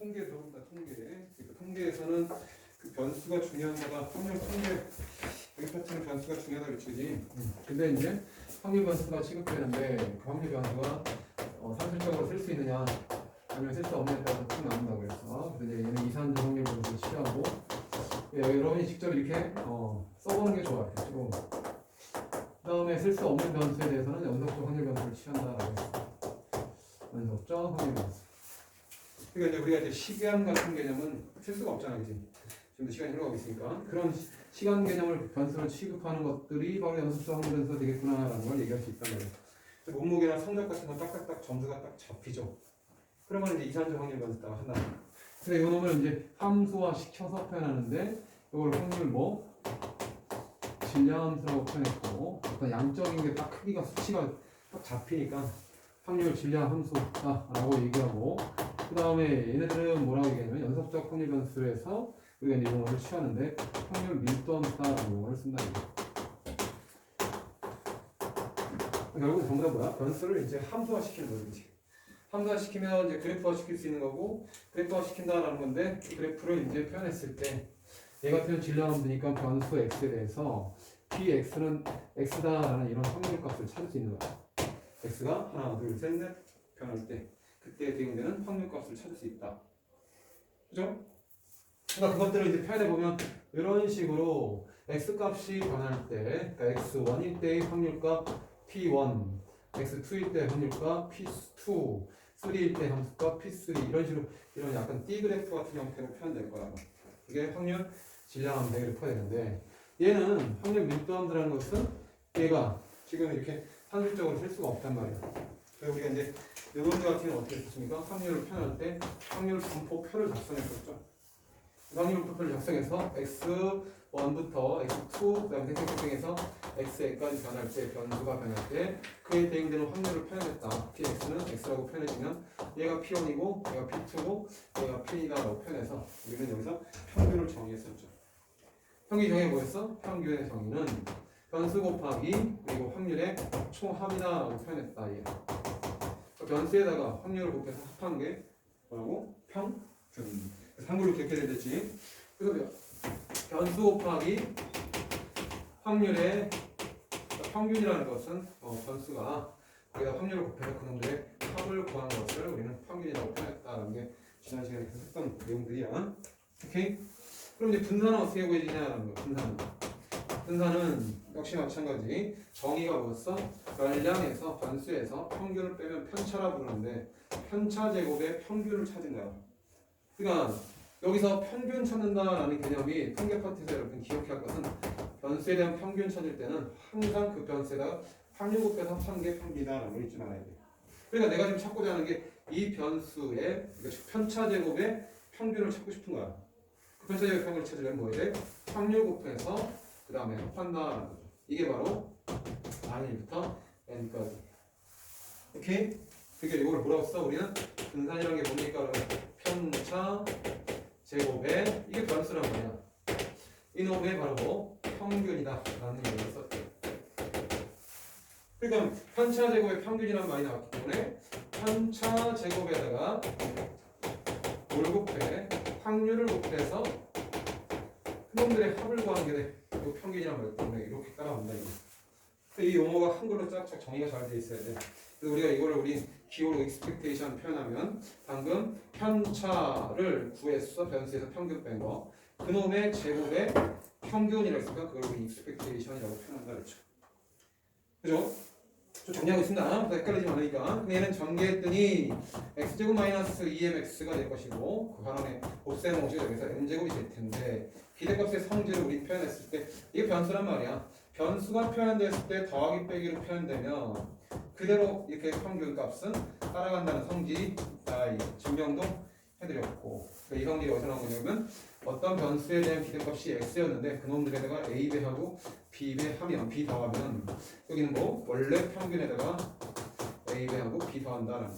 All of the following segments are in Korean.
통계 들어온다. 통계. 그러니까 통계에서는 그 변수가 중요한 거다. 확률 통계 여기 파트는 변수가 중요하다 그치지. 근데 이제 확률 변수가 취급되는데 그 확률 변수가 산술적으로 쓸 수 있느냐 아니면 쓸 수 없느냐에 따라서 쭉 나온다고 그랬어. 그래서 이제 얘는 이산적 확률 변수를 취하고 여러분이 직접 이렇게 써보는 게 좋아요. 그리고 그 다음에 쓸 수 없는 변수에 대해서는 연속적 확률 변수를 취한다라고 했어. 연속적 확률 변수. 그러니까 이제 우리가 이제 시간 같은 개념은 쓸 수가 없잖아, 그지? 지금도 시간이 흘러가고 있으니까 그런 시간 개념을 변수를 취급하는 것들이 바로 연속적 확률 변수가 되겠구나라는 걸 얘기할 수 있단 말이야. 몸무게나 성적 같은 건 딱딱딱 점수가 딱 잡히죠. 그러면 이제 이산적 확률 변수다고 한다. 그래서 이 놈을 이제 함수화 시켜서 표현하는데 이걸 확률 질량함수라고 표현했고 어떤 양적인 게 딱 크기가 수치가 딱 잡히니까 확률 질량함수다라고 얘기하고 그 다음에 얘네들은 뭐라고 얘기하냐면 연속적 확률 변수를 해서 우리가 이제 용어를 취하는데 확률 밀도함수다라는 용어를 쓴다. 결국 전부 다 뭐야? 변수를 이제 함수화 시키는 거지. 함수화 시키면 이제 그래프화 시킬 수 있는 거고 그래프화 시킨다라는 건데 그 그래프를 이제 표현했을 때 얘 같은 질량함수니까 변수 x에 대해서 px는 x다라는 이런 확률 값을 찾을 수 있는 거야. x가 하나, 둘, 셋, 넷 변할 때 그때 대응되는 확률 값을 찾을 수 있다. 그죠? 그러니까 그것들을 이제 표현해 보면 이런 식으로 x 값이 변할 때, 그러니까 x1일 때의 확률값 p1, x2일 때 확률값 p2, 3일 때 함수값 p3 이런 식으로 이런 약간 띠 그래프 같은 형태로 표현될 거라고. 이게 확률 질량함수 그래프가 되는데 얘는 확률 밀도함수라는 것은 얘가 지금 이렇게 산술적으로 쓸 수가 없단 말이야. 그래서 우리가 이제 이런 거 같은 경우는 어떻게 했습니까? 확률을 표현할 때 확률 분포표를 작성했었죠. 확률 분포표를 작성해서 x1부터 x2 그다음에 생성해서 x에까지 변할 때 변수가 변할 때 그에 대응되는 확률을 표현했다. px는 x라고 표현해주면 얘가 p1이고 얘가 p2고 얘가 p이다라고 표현해서 우리는 여기서 평균을 정의했었죠. 평균 정의 뭐였어? 평균의 정의는 변수 곱하기 그리고 확률의 총합이다라고 표현했다. 얘. 변수에다가 확률을 곱해서 합한 게 뭐라고? 평균. 한글로 그렇게 됐지. 그래서 변수 곱하기 확률의 평균이라는 것은 변수가 우리가 확률을 곱해서 그놈들의 합을 구한 것을 우리는 평균이라고 표현했다라는 게 지난 시간에 했던 내용들이야. 오케이? 그럼 이제 분산은 어떻게 구해지냐라는 거. 분산은 역시 마찬가지. 정의가 뭐였어? 열량에서 변수에서 평균을 빼면 편차라 부르는데 편차 제곱의 평균을 찾은 거야. 그러니까 여기서 평균 찾는다라는 개념이 통계 파트에서 여러분 기억해야 할 것은 변수에 대한 평균 찾을 때는 항상 그 변수에다가 확률 곱해서 합한 게 평균이다라는 걸 잊지 말아야 돼. 그러니까 내가 지금 찾고자 하는 게 이 변수의 편차 제곱의 평균을 찾고 싶은 거야. 그 편차 제곱의 평균을 찾으려면 뭐 해야 돼? 확률 곱해서 그 다음에 합한다라는 거죠. 이게 바로 R1부터 N까지. 오케이? 그러니까 이걸 뭐라고 써? 우리는 분산이라는 게 뭡니까? 편차 제곱에 이게 변수란 말이야. 이놈의 바로 평균이다 라는 얘기를 썼죠. 그러니까 편차 제곱의 평균이라는 말이 나왔기 때문에 편차 제곱에다가 뭘 곱해? 확률을 곱해서 그놈들의 합을 구하는 게 돼. 이 평균이란 말 때문에 이렇게 따라온다. 이 용어가 한글로 쫙쫙 정의가 잘 돼 있어야 돼. 그래서 우리가 이거를 우리 기호로 expectation 표현하면 방금 편차를 구했어. 변수에서 평균 뺀 거. 그놈의 제곱의 평균이라고 했으니까 그걸 우리 expectation이라고 표현한다 그랬죠. 그죠? 좀 정리하고 있습니다. 헷갈리지 않으니까. 얘는 전개했더니 x제곱 마이너스 2mx가 될 것이고 그 반면에 곱셈 공식이 여기서 n제곱이 될 텐데 비례값의 성질을 우리 표현했을 때 이게 변수란 말이야. 변수가 표현됐을 때 더하기 빼기로 표현되면 그대로 이렇게 평균 값은 따라간다는 성질이 증명도 해드렸고 이 성질이 어디서 나온 거냐면 어떤 변수에 대한 비례값이 x였는데 그놈들에다가 a배하고 b배하면 b 더하면 여기는 뭐 원래 평균에다가 a배하고 b 더한다는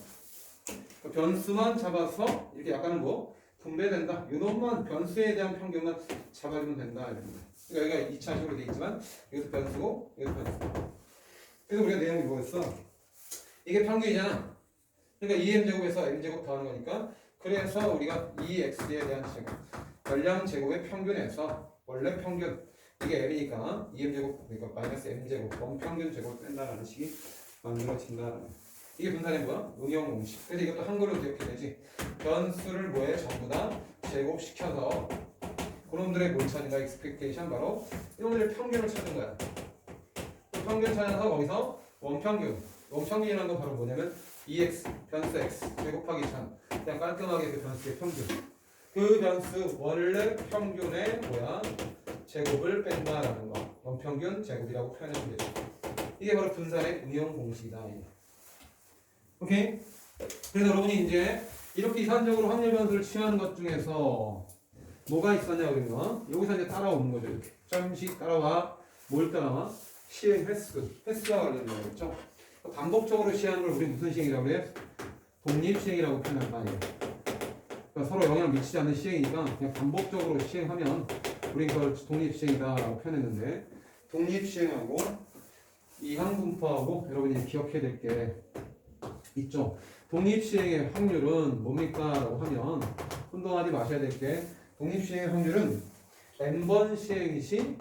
변수만 잡아서 이렇게 약간은 뭐 분배된다. 이놈만 변수에 대한 평균만 잡아주면 된다. 그러니까 여기가 2차식으로 되어 있지만 이것도 변수고 이것도 변수고. 그래서 우리가 내용이 뭐였어? 이게 평균이잖아. 그러니까 2m제곱에서 m제곱 더하는 거니까 그래서 우리가 이 x에 대한 제곱, 열량 제곱의 평균에서 원래 평균 이게 m이니까 2m제곱 그러니까 마이너스 m제곱 원평균 제곱 뺀다라는 식이 만들어진다라는 거야. 이게 분산의 뭐야? 응용 공식. 그래서 이것도 한글로 기억해야 되지. 변수를 뭐에 전부 다 제곱시켜서 그놈들의 뭘 찾는가? expectation 바로 이놈들의 평균을 찾는 거야. 그 평균 찾아서 거기서 원평균. 원평균이라는 건 바로 뭐냐면 2x 변수 x 제곱하기 1000. 그냥 깔끔하게 그 변수의 평균. 그 변수 원래 평균의 뭐야? 제곱을 뺀다라는 거. 원평균 제곱이라고 표현하면 되죠. 이게 바로 분산의 응용 공식이다. 오케이? 그래서 여러분이 이제 이렇게 이산적으로 확률 변수를 취하는 것 중에서 뭐가 있었냐 그러면 여기서 이제 따라오는 거죠. 이렇게 잠시 따라와. 뭘 따라와? 시행 횟수. 횟수와 관련된 거겠죠. 반복적으로 시행하는 걸 우리 무슨 시행이라고 그래? 독립 시행이라고 표현할 거 아니에요. 그러니까 서로 영향을 미치지 않는 시행이니까 그냥 반복적으로 시행하면 우린 그걸 독립 시행이다라고 표현했는데 독립 시행하고 이항분포하고 여러분이 기억해야 될 게 있죠. 독립시행의 확률은 뭡니까? 라고 하면 혼동하지 마셔야 될 게 독립시행의 확률은 n번 시행 시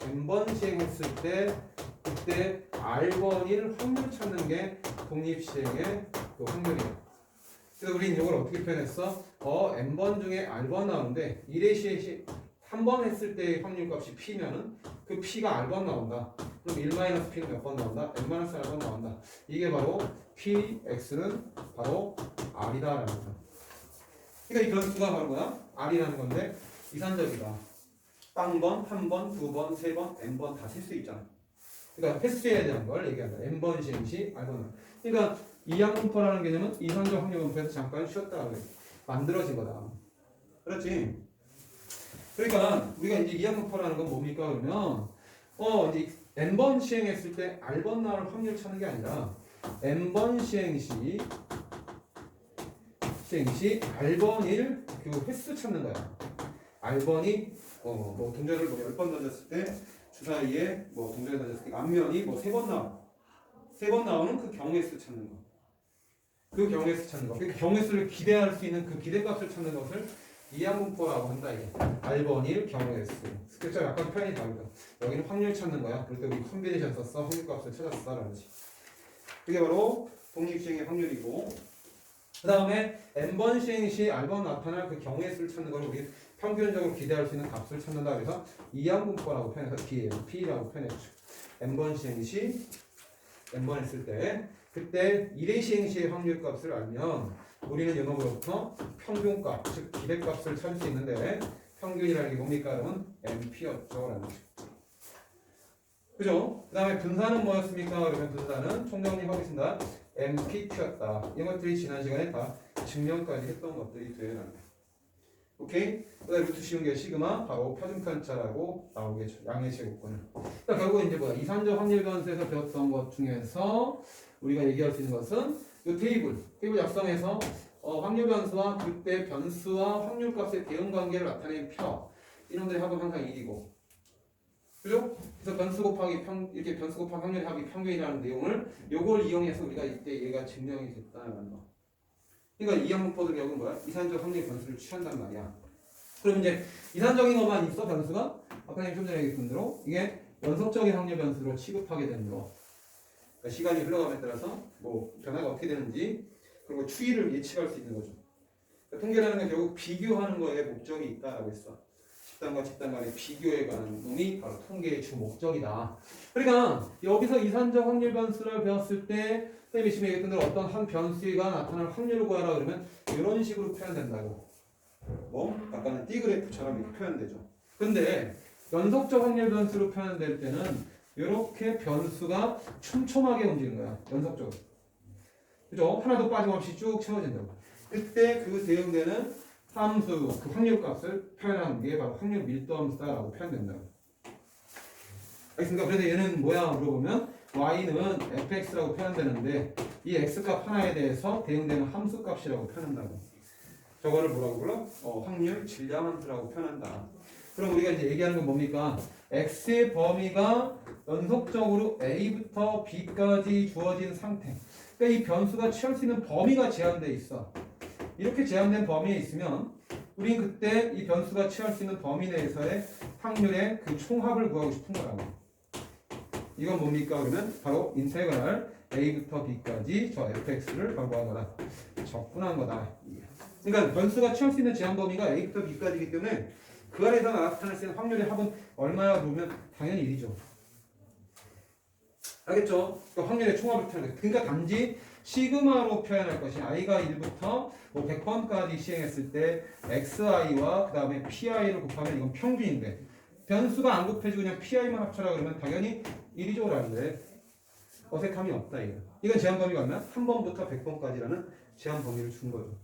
n번 시행했을 때 그때 r번일 확률 찾는 게 독립시행의 그 확률이에요. 그래서 우리는 이걸 어떻게 표현했어? n번 중에 r번 나오는데 1의 시행 시 한 번 했을 때의 확률값이 p면은 그 p가 r번 나온다. 그럼 1-p는 몇 번 나온다? n-r번 나온다. 이게 바로 px는 바로 r이다라는 거야. 그러니까 이 변수가 바로 뭐야? r이라는 건데 이산적이다. 빵번, 한 번, 두 번, 세 번, n번 다 쓸 수 있잖아. 그러니까 횟수에 대한 걸 얘기한다. n번 시행 시 r번. 그러니까 이항분포라는 개념은 이산적 확률 분포에서 잠깐 쉬었다 그래. 만들어진 거다. 그렇지? 그러니까 우리가 이제 이항분포라는 건 뭡니까? 그러면 이제 n번 시행했을 때 r번 나올 확률 찾는 게 아니라 n번 시행 시 r번일 그 횟수 찾는 거야. r번이 뭐 동전을 뭐 10번 던졌을 때 주사위에 뭐 동전을 던졌을 때 앞면이 뭐 3번 나와. 3번 나오는 그 경우의 수 찾는 거. 그 경우의 수 찾는 거. 그 경우의 수를 기대할 수 있는 그 기대값을 찾는 것을 이항분포라고 한다. 이게 r번일 경우의 수. 그쵸? 약간 표현이 다르다. 여기는 확률 찾는 거야. 그럴 때 우리 콤비네이션 썼어. 확률값을 찾았어. 라는지. 그게 바로 독립시행의 확률이고 그 다음에 n번 시행 시 r번 나타날 그 경우의 수를 찾는 걸 우리 평균적으로 기대할 수 있는 값을 찾는다. 그래서 이항분포라고 표현해서 P라고 표현했죠. n번 시행 시 n번 했을 때 그때 1의 시행 시의 확률값을 알면 우리는 이놈으로부터 평균값, 즉 기대값을 찾을 수 있는데 평균이라는 게 뭡니까? 그러면 NP였죠. 라는 거죠. 그죠? 그 다음에 분산은 뭐였습니까? 그러면 분산은 총정리하겠습니다. NPQ였다. 이것들이 지난 시간에 다 증명까지 했던 것들이 되어야 합니다. 오케이? 그 다음에 루트 씌운 게 시그마, 바로 표준편차라고 나오겠죠. 양의 제곱근을. 그러니까 결국 이제 뭐야? 이산적 확률 변수에서 배웠던 것 중에서 우리가 얘기할 수 있는 것은 이 테이블 작성에서 확률 변수와 그때 변수와 확률값의 대응 관계를 나타낸 표. 이놈들의 합은 항상 1이고. 그죠? 그래서 변수 곱하기 이렇게 변수 곱하기 확률의 합이 평균이라는 내용을 요걸 이용해서 우리가 이때 얘가 증명이 됐다는 거. 그러니까 이항분포들 결국은 뭐야? 이산적 확률 변수를 취한단 말이야. 그럼 이제 이산적인 것만 있어 변수가? 아까 좀 전에 얘기했던 대로 이게 연속적인 확률 변수로 취급하게 되는 거. 그러니까 시간이 흘러감에 따라서 뭐 변화가 어떻게 되는지 그리고 추이를 예측할 수 있는 거죠. 그러니까 통계라는 건 결국 비교하는 거에 목적이 있다라고 했어. 집단과 집단 간의 비교에 관한 놈이 바로 통계의 주 목적이다. 그러니까 여기서 이산적 확률 변수를 배웠을 때 선생님이 지금 얘기했던 대로 어떤 한 변수가 나타날 확률을 구하라 그러면 이런 식으로 표현된다고. 뭐 약간은 D그래프처럼 이렇게 표현되죠. 근데 연속적 확률 변수로 표현될 때는 이렇게 변수가 촘촘하게 움직이는 거야. 연속적으로. 그죠? 하나도 빠짐없이 쭉 채워진다고. 그때 그 대응되는 함수, 그 확률값을 표현하는 게 바로 확률 밀도함수다라고 표현된다고. 알겠습니까? 그래서 얘는 뭐야 물어보면 y는 fx라고 표현되는데 이 x값 하나에 대해서 대응되는 함수값이라고 표현한다고. 저거를 뭐라고 불러? 확률 질량함수라고 표현한다. 그럼 우리가 이제 얘기하는 건 뭡니까? x의 범위가 연속적으로 a부터 b까지 주어진 상태. 그러니까 이 변수가 취할 수 있는 범위가 제한돼 있어. 이렇게 제한된 범위에 있으면 우린 그때 이 변수가 취할 수 있는 범위 내에서의 확률의 그 총합을 구하고 싶은 거라고. 이건 뭡니까? 그러면 바로 인테그랄 a부터 b까지 저 fx를 바로 거다. 적분한 거다. 그러니까 변수가 취할 수 있는 제한 범위가 a부터 b까지이기 때문에 그 안에서 나타날 수 있는 확률의 합은 얼마야? 그러면 당연히 1이죠. 알겠죠? 그러니까 확률의 총합을 표현해. 그러니까 단지 시그마로 표현할 것이 i가 1부터 뭐 100번까지 시행했을 때 xi와 그 다음에 pi를 곱하면 이건 평균인데 변수가 안 곱해지고 그냥 pi만 합쳐라 그러면 당연히 1이죠 라는데 어색함이 없다 이거. 이건 제한 범위가 얼마야? 3번부터 100번까지라는 제한 범위를 준 거죠.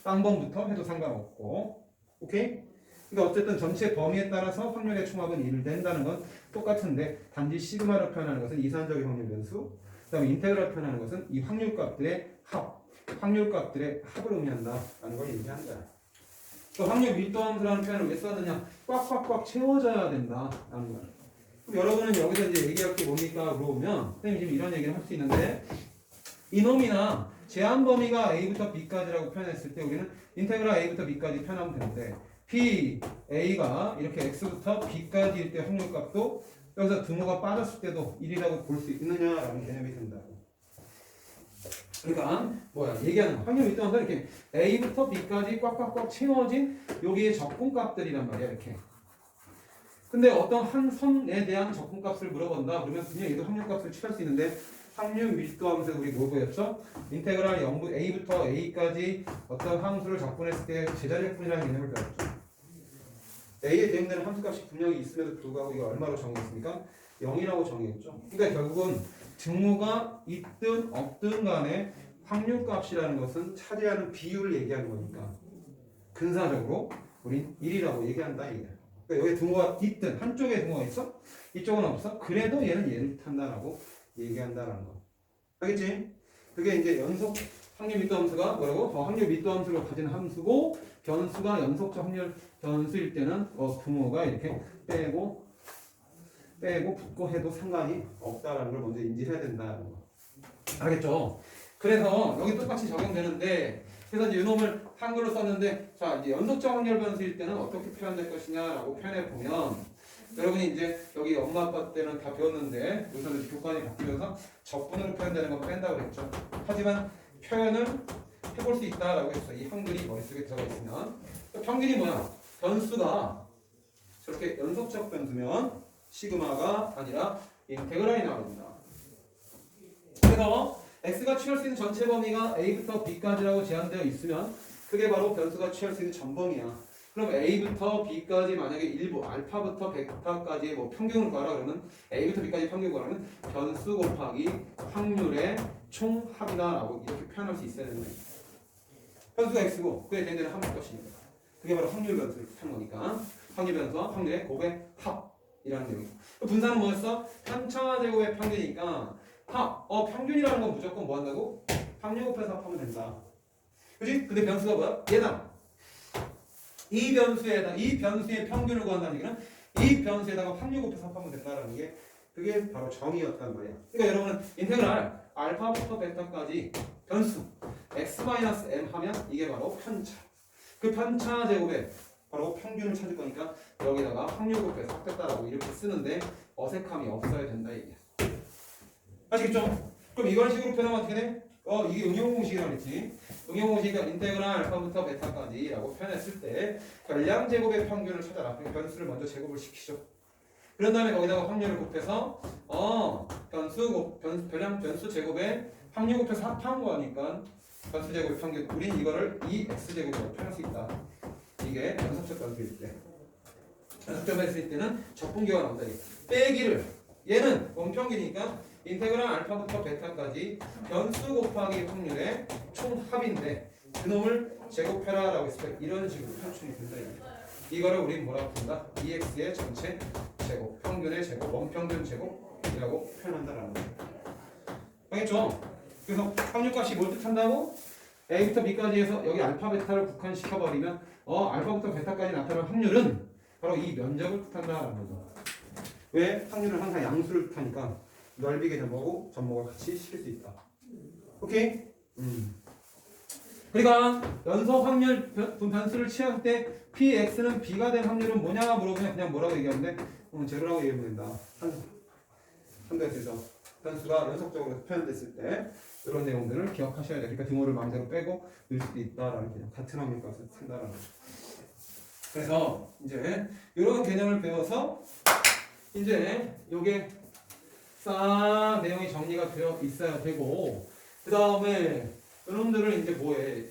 빵번부터 해도 상관없고. 오케이? 그러니까 어쨌든 전체 범위에 따라서 확률의 총합은 1을 낸다는 건 똑같은데 단지 시그마로 표현하는 것은 이산적인 확률 변수, 그 다음에 인테그랄 표현하는 것은 이 확률값들의 합, 확률값들의 합을 의미한다라는 걸 얘기하는 거야. 그 확률 밀도함수라는 표현을 왜 썼느냐? 꽉꽉꽉 채워져야 된다라는 거야. 그럼 여러분은 여기서 이제 얘기할 게 뭡니까? 물어보면 선생님이 지금 이런 얘기를 할 수 있는데 이놈이나 제한 범위가 a부터 b까지라고 표현했을 때 우리는 인테그랄 a부터 b까지 표현하면 되는데 p, a가 이렇게 x부터 b까지일 때 확률값도 여기서 등호가 빠졌을 때도 1이라고 볼 수 있느냐라는 개념이 된다고. 그러니까 뭐야 얘기하는 확률 밀도함수 이렇게 a부터 b까지 꽉꽉꽉 채워진 여기에 적분값들이란 말이야 이렇게. 근데 어떤 한 선에 대한 적분값을 물어본다 그러면 그냥 얘도 확률값을 취할 수 있는데 확률 밀도함수 우리 뭐 보였죠? 인테그랄 0부 a부터 a까지 어떤 함수를 적분했을 때 제자리역분이라는 개념을 배웠죠. a에 대응되는 함수값이 분명히 있음에도 불구하고 이거 얼마로 정했습니까? 0이라고 정했죠. 그러니까 결국은 등호가 있든 없든 간에 확률값이라는 것은 차지하는 비율을 얘기하는 거니까 근사적으로 우린 1이라고 얘기한다 이게. 그러니까 여기 등호가 있든 한쪽에 등호가 있어? 이쪽은 없어? 그래도 얘는 얘를 탄다라고 얘기한다라는 거. 알겠지? 그게 이제 연속 확률 밀도함수가 뭐라고? 확률 밀도함수를 가진 함수고 변수가 연속적 확률 변수일 때는 등호가 이렇게 빼고 붙고 해도 상관이 없다라는 걸 먼저 인지해야 된다는 거. 알겠죠? 그래서 여기 똑같이 적용되는데 그래서 이제 이놈을 한글로 썼는데 자 이제 연속적 확률 변수일 때는 어떻게 표현될 것이냐라고 표현해 보면 여러분이 이제 여기 엄마 아빠 때는 다 배웠는데 우선 교과이 바뀌면서 적분으로 표현되는 건 뺀다고 그랬죠. 하지만 표현을 해볼 수 있다라고 했어. 이 확률이 머릿속에 들어가 있으면 평균이 뭐야? 변수가 저렇게 연속적 변수면 시그마가 아니라 인테그랄이 나옵니다. 그래서 x가 취할 수 있는 전체 범위가 a부터 b까지라고 제한되어 있으면 그게 바로 변수가 취할 수 있는 전범위야. 그럼 a부터 b까지 만약에 일부 알파부터 베타까지의 뭐 평균을 구하라 그러면 a부터 b까지 평균을 구하면 변수 곱하기 확률의 총합이다라고 이렇게 표현할 수 있어야 되는 거예요. 변수가 x고 그에 대한 합값이니까 그게 바로 확률 변수를 한 거니까 확률 변수와 확률의 곱의 합이라는 내용이고 분산은 뭐였어? 편차 제곱의 평균이니까 합 평균이라는 건 무조건 뭐 한다고? 확률 곱해서 합하면 된다. 그지? 근데 변수가 뭐야? 얘다. 이 변수의 평균을 구한다는 얘기는 이 변수에다가 확률 곱해서 합하면 된다는 게 그게 바로 정의였단 말이야. 그러니까 여러분은 인테그랄 알파부터 베타까지 변수 x-m 하면 이게 바로 편차. 그 편차 제곱에 바로 평균을 찾을 거니까 여기다가 확률 곱해서 합했다라고 이렇게 쓰는데 어색함이 없어야 된다 이게. 아시겠죠? 그럼 이런 식으로 표현하면 어떻게 돼? 이게 응용 공식이라고 했지. 응용 공식이 인테그랄 알파부터 베타까지라고 표현했을 때 별량 제곱의 평균을 찾아라. 그러니까 변수를 먼저 제곱을 시키죠. 그런 다음에 거기다가 확률을 곱해서 별량 변수 제곱에 확률 곱해서 합한 거니까 변수 제곱의 평균. 우린 이거를 2x 제곱으로 표현할 수 있다. 이게 연속적 변수일 때. 연속적 변수일 때는 적분기가 나온다. 빼기를 얘는 원평균이니까 인테그랄 알파부터 베타까지 변수 곱하기 확률의 총합인데 그놈을 제곱해라라고 했을 때 이런 식으로 표출이 된다. 이거를 우린 뭐라고 부른다? EX의 전체 제곱, 평균의 제곱, 원평균 제곱이라고 표현한다라는 거예요. 알겠죠? 그래서 확률값이 뭘 뜻한다고? A부터 B까지 해서 여기 알파, 베타를 국한시켜버리면 알파부터 베타까지 나타나는 확률은 바로 이 면적을 뜻한다라는 거죠. 왜? 확률은 항상 양수를 뜻하니까 넓이 개념하고 접목을 같이 실을 수 있다. 오케이? 그러니까 연속 확률 변수를 취할 때 px는 b가 될 확률은 뭐냐 물어보면 그냥 뭐라고 얘기하는데 제로라고 얘기하면 된다. 한대에서 변수가 연속적으로 표현됐을 때 이런 내용들을 기억하셔야 돼요. 그러니까 등호를 마음대로 빼고 넣을 수도 있다라는 개념. 같은 확률값을 쓴다라는 거죠. 그래서 이제 이런 개념을 배워서 이제 요게 싹 내용이 정리가 되어 있어야 되고 그 다음에 여러분들은 이제 뭐해?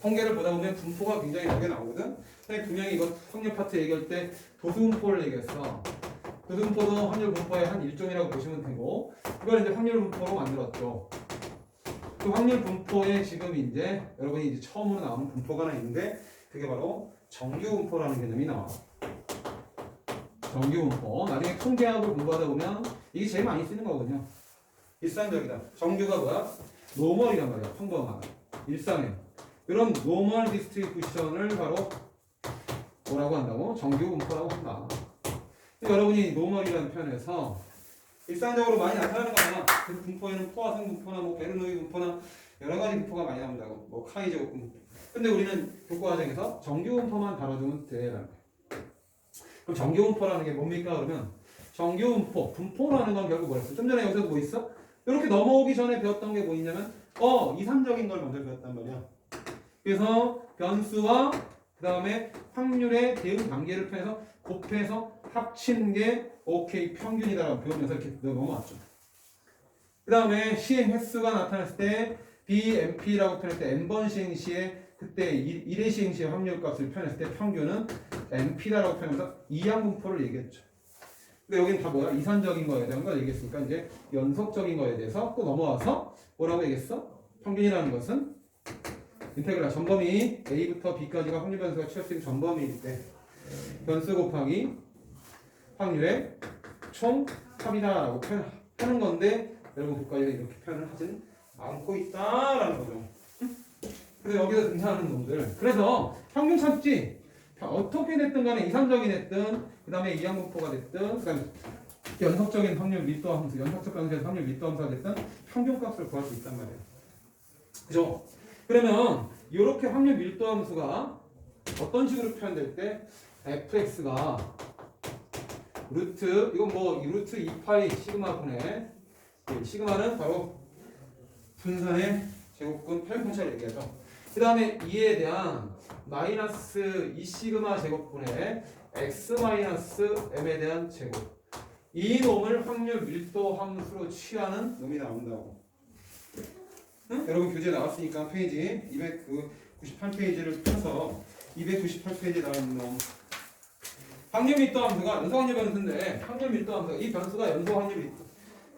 통계를 보다 보면 분포가 굉장히 적게 나오거든? 선생님 분명히 이거 확률 파트 얘기할 때 도수분포를 얘기했어. 도수분포도 확률 분포의 한 일종이라고 보시면 되고 이걸 이제 확률 분포로 만들었죠. 그 확률 분포에 지금 이제 여러분이 이제 처음으로 나오는 분포가 하나 있는데 그게 바로 정규분포라는 개념이 나와. 정규분포. 나중에 통계학을 공부하다 보면 이게 제일 많이 쓰는 거거든요. 일상적이다. 정규가 뭐야? 노멀이란 말이야. 평범한. 일상에. 이런 노멀 디스트리뷰션을 바로 뭐라고 한다고? 정규분포라고 한다. 여러분이 노멀이라는 표현에서 일상적으로 많이 나타나는 거잖아. 그 분포에는 포화성 분포나 뭐 베르노이 분포나 여러 가지 분포가 많이 나온다고. 뭐 카이 제곱 분포. 근데 우리는 교과 과정에서 정규분포만 다뤄주면 돼라는 거야. 그럼 정규분포라는 게 뭡니까? 그러면 정규분포, 분포라는 건 결국 뭐였어? 좀 전에 여기서 뭐 있어? 이렇게 넘어오기 전에 배웠던 게 뭐 있냐면 이상적인 걸 먼저 배웠단 말이야. 그래서 변수와 그 다음에 확률의 대응 관계를 표해서 곱해서 합친 게 OK 평균이다라고 배우면서 이렇게 넘어왔죠. 그 다음에 시행 횟수가 나타났을 때 BMP라고 표현할 때 N번 시행 시에 그때 1회 시행 시의 확률값을 표현했을 때 평균은 MP다라고 표현해서 이항분포를 얘기했죠. 근데 여기는 다 뭐야? 이산적인 거에 대한 걸 얘기했으니까 이제 연속적인 거에 대해서 또 넘어와서 뭐라고 얘기했어? 평균이라는 것은 인테그랄 전범위 A부터 B까지가 확률 변수가 취할 수 있는 전범위일 때 변수 곱하기 확률의 총 합이다라고 표현하는 건데 여러분 국가에서 이렇게 표현을 하진 않고 있다라는 거죠. 그래서 여기서 등장하는 놈들. 그래서 평균 찾지 어떻게 됐든 간에 이상적이 됐든 그 다음에 이항분포가 됐든 그 다음에 연속적인 확률 밀도 함수 연속적 변수에서 확률 밀도 함수가 됐든 평균값을 구할 수 있단 말이에요. 그죠? 그러면 이렇게 확률 밀도 함수가 어떤 식으로 표현될 때 fx가 루트 이건 뭐 루트 2파이 시그마분의 시그마는 바로 분산의 제곱근 평균차를 얘기하죠. 그 다음에 2에 대한 마이너스 2시그마 제곱분의 x 마이너스 m에 대한 제곱 이 놈을 확률 밀도 함수로 취하는 놈이 나온다고. 응? 여러분 교재 나왔으니까 페이지 298페이지를 펴서 298페이지에 나와 있는 놈 확률 밀도 함수가 연속 확률 변수인데 확률 밀도 함수가 이 변수가 연속 확률 밀도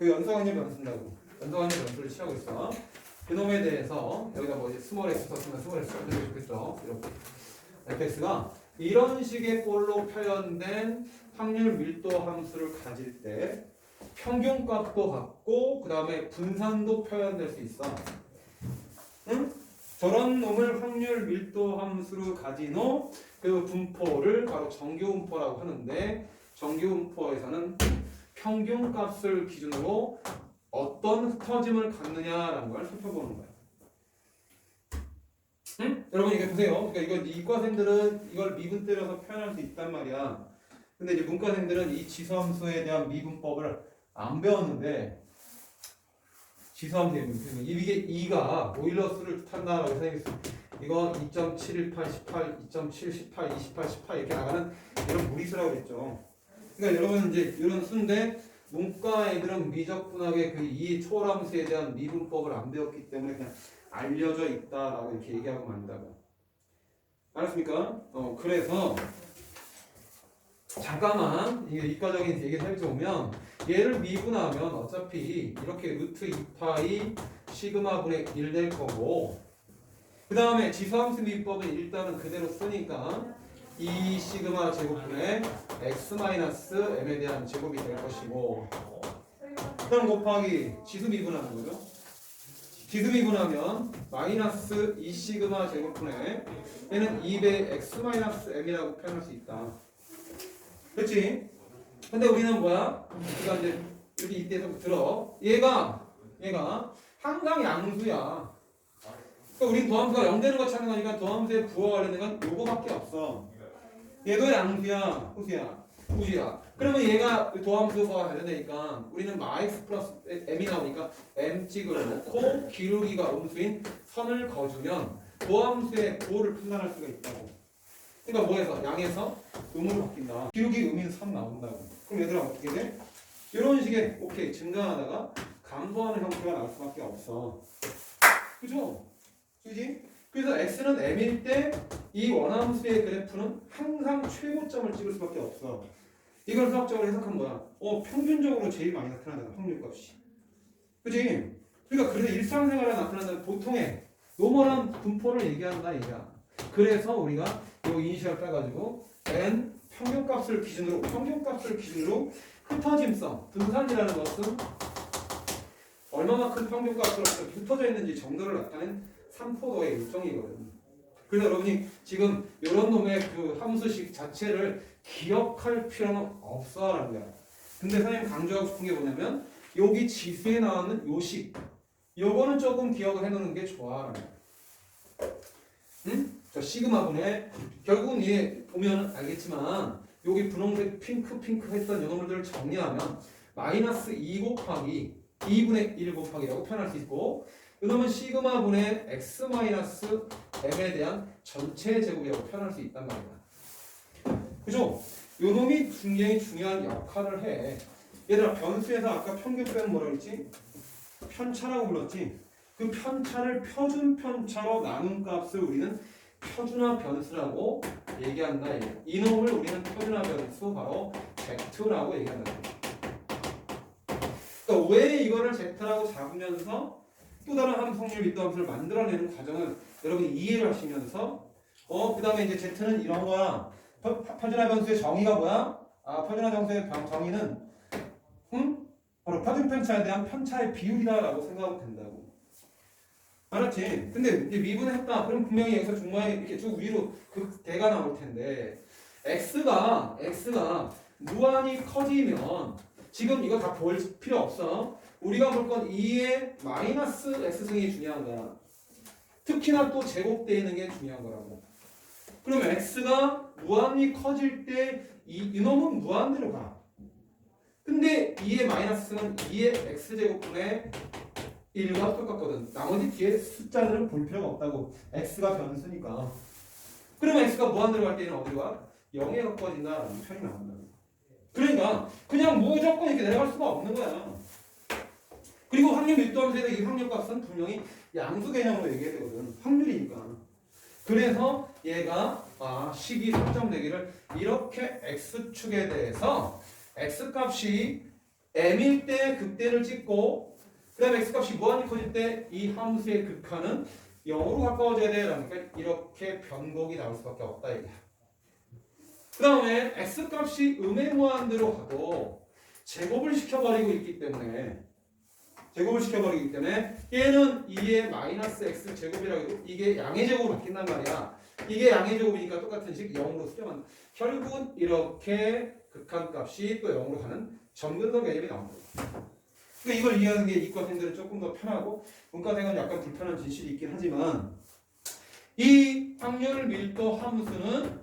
그 연속 확률 변수인다고. 연속 확률 변수를 취하고 있어. 그놈에 대해서 여기다 뭐 스몰 x 썼으면 스몰 x 써주면 좋겠죠. 이렇게 fx가 이런 식의 꼴로 표현된 확률 밀도 함수를 가질 때 평균값도 같고 그 다음에 분산도 표현될 수 있어. 응? 저런 놈을 확률 밀도 함수로 가진 후 그 분포를 바로 정규분포라고 하는데 정규분포에서는 평균값을 기준으로 어떤 흩어짐을 갖느냐라는 걸 살펴보는 거예요. 응? 여러분 이게 보세요. 그러니까 이거 이과생들은 이걸 미분 때려서 표현할 수 있단 말이야. 근데 이제 문과생들은 이 지수함수에 대한 미분법을 안 배웠는데 지수함수의 미분 이게 2가 오일러스를 뜻한다라고 생각했어요. 이거 2.718, 18, 2.7, 18, 28, 18 이렇게 나가는 이런 무리수라고 그랬죠. 그러니까 여러분 이제 이런 수인데 문과 애들은 미적분하게 그 이 초월함수에 대한 미분법을 안 배웠기 때문에 그냥 알려져 있다라고 이렇게 얘기하고 만다고. 알았습니까? 그래서 잠깐만 이게 이과적인 얘기를 살펴보면 얘를 미분하면 어차피 이렇게 루트 2파이 시그마분의 1 될 거고 그 다음에 지수함수 미분법은 일단은 그대로 쓰니까 2 시그마 제곱분의 x 마이너스 m에 대한 제곱이 될 것이고 그럼 곱하기 지수 미분하는 거죠. 지수 미분하면 마이너스 2 시그마 제곱분의 얘는 2배 x 마이너스 m이라고 표현할 수 있다. 그렇지? 근데 우리는 뭐야? 우리가 이제 이렇게 이때서 들어 얘가 항상 양수야. 그러니까 우리 도함수가 0 되는 거 찾는 거니까 도함수의 부호와 관련된 건 요거밖에 없어. 얘도 양수야, 호수야, 우주야. 그러면 얘가 도함수와 관련되니까 우리는 마x 플러스 m이 나오니까 m 찍을 놓고 기울기가 음수인 선을 거주면 도함수의 부호를 판단할 수가 있다고. 그러니까 뭐에서? 양에서 음으로 바뀐다. 기울기 음인 선 나온다고. 그럼 얘들아 어떻게 돼? 이런 식의 오케이 증가하다가 감소하는 형태가 나올 수밖에 없어. 그죠? 그지? 그래서 x는 m일 때 이 원함수의 그래프는 항상 최고점을 찍을 수밖에 없어. 이걸 수학적으로 해석한 거야. 평균적으로 제일 많이 나타나잖아, 확률값이. 그지? 그러니까 그래서 일상생활에 나타나는 보통의 노멀한 분포를 얘기한다, 얘기야. 그래서 우리가 요 이니셜 빼가지고 n 평균값을 기준으로 흩어짐성, 분산이라는 것은 얼마만큼 평균값으로 흩어져 있는지 정도를 나타낸 3포도의 일종이거든. 그래서 여러분이 지금 이런 놈의 그 함수식 자체를 기억할 필요는 없어라는 거야. 근데 선생님 강조하고 싶은 게 뭐냐면 여기 지수에 나오는 요식 요거는 조금 기억을 해놓는 게 좋아라는 거야. 응? 저 시그마분의 결국은 얘 보면 알겠지만 여기 분홍색 핑크 했던 요놈들을 정리하면 마이너스 2 곱하기 2분의 1 곱하기라고 표현할 수 있고 이놈은 시그마분의 x 마이너스 m에 대한 전체 제곱이라고 표현할 수 있단 말이야. 그죠? 요놈이 굉장히 중요한 역할을 해. 얘들아 변수에서 아까 평균 빼면 뭐라 그랬지? 편차라고 불렀지? 그 편차를 표준 편차로 나눈 값을 우리는 표준화 변수라고 얘기한다. 이놈을 우리는 표준화 변수 바로 Z라고 얘기한다. 그러니까 왜 이거를 Z라고 잡으면서 또 다른 함수성립 밑도함수를 만들어내는 과정을 여러분이 이해를 하시면서 그 다음에 이제 Z는 이런 거야. 표준화 변수의 정의가 뭐야? 표준화 변수의 정의는 바로 표준 편차에 대한 편차의 비율이다라고 생각하면 된다고. 알았지? 근데 이제 미분했다. 그럼 분명히 여기서 중모양이 이렇게 쭉 위로 그 대가 나올 텐데 x가 무한히 커지면 지금 이거 다 볼 필요 없어. 우리가 볼 건 2의 마이너스 x승이 중요한 거야. 특히나 또 제곱되어 있는 게 중요한 거라고. 그러면 x가 무한히 커질 때 이놈은 무한대로 가. 근데 2의 마이너스는 2의 x제곱분의 1과 똑같거든. 나머지 뒤에 숫자들은 볼 필요가 없다고. x가 변수니까. 그러면 x가 무한대로 갈 때는 어디로 가? 0에 가까워진다라는 표현이 나온다고. 그러니까 그냥 무조건 이렇게 내려갈 수가 없는 거야. 그리고 확률 밀도함수에서 이 확률값은 분명히 양수 개념으로 얘기해야 되거든. 확률이니까. 그래서 얘가 식이 설정되기를 이렇게 x축에 대해서 x값이 m일 때 극대를 찍고 그 다음에 x값이 무한히 커질 때 이 함수의 극한은 0으로 가까워져야 돼. 그러니까 이렇게 변곡이 나올 수밖에 없다 이거야. 그 다음에 x값이 음의 무한대로 가도 제곱을 시켜버리고 있기 때문에 얘는 2의 마이너스 x 제곱이라고 해도 이게 양의 제곱으로 바뀐단 말이야. 이게 양의 제곱이니까 똑같은 식 0으로 수렴한다. 결국은 이렇게 극한값이 또 0으로 가는 점근성 개념이 나온다. 그러니까 이걸 이해하는 게 이과생들은 조금 더 편하고 문과생은 약간 불편한 진실이 있긴 하지만 이 확률 밀도 함수는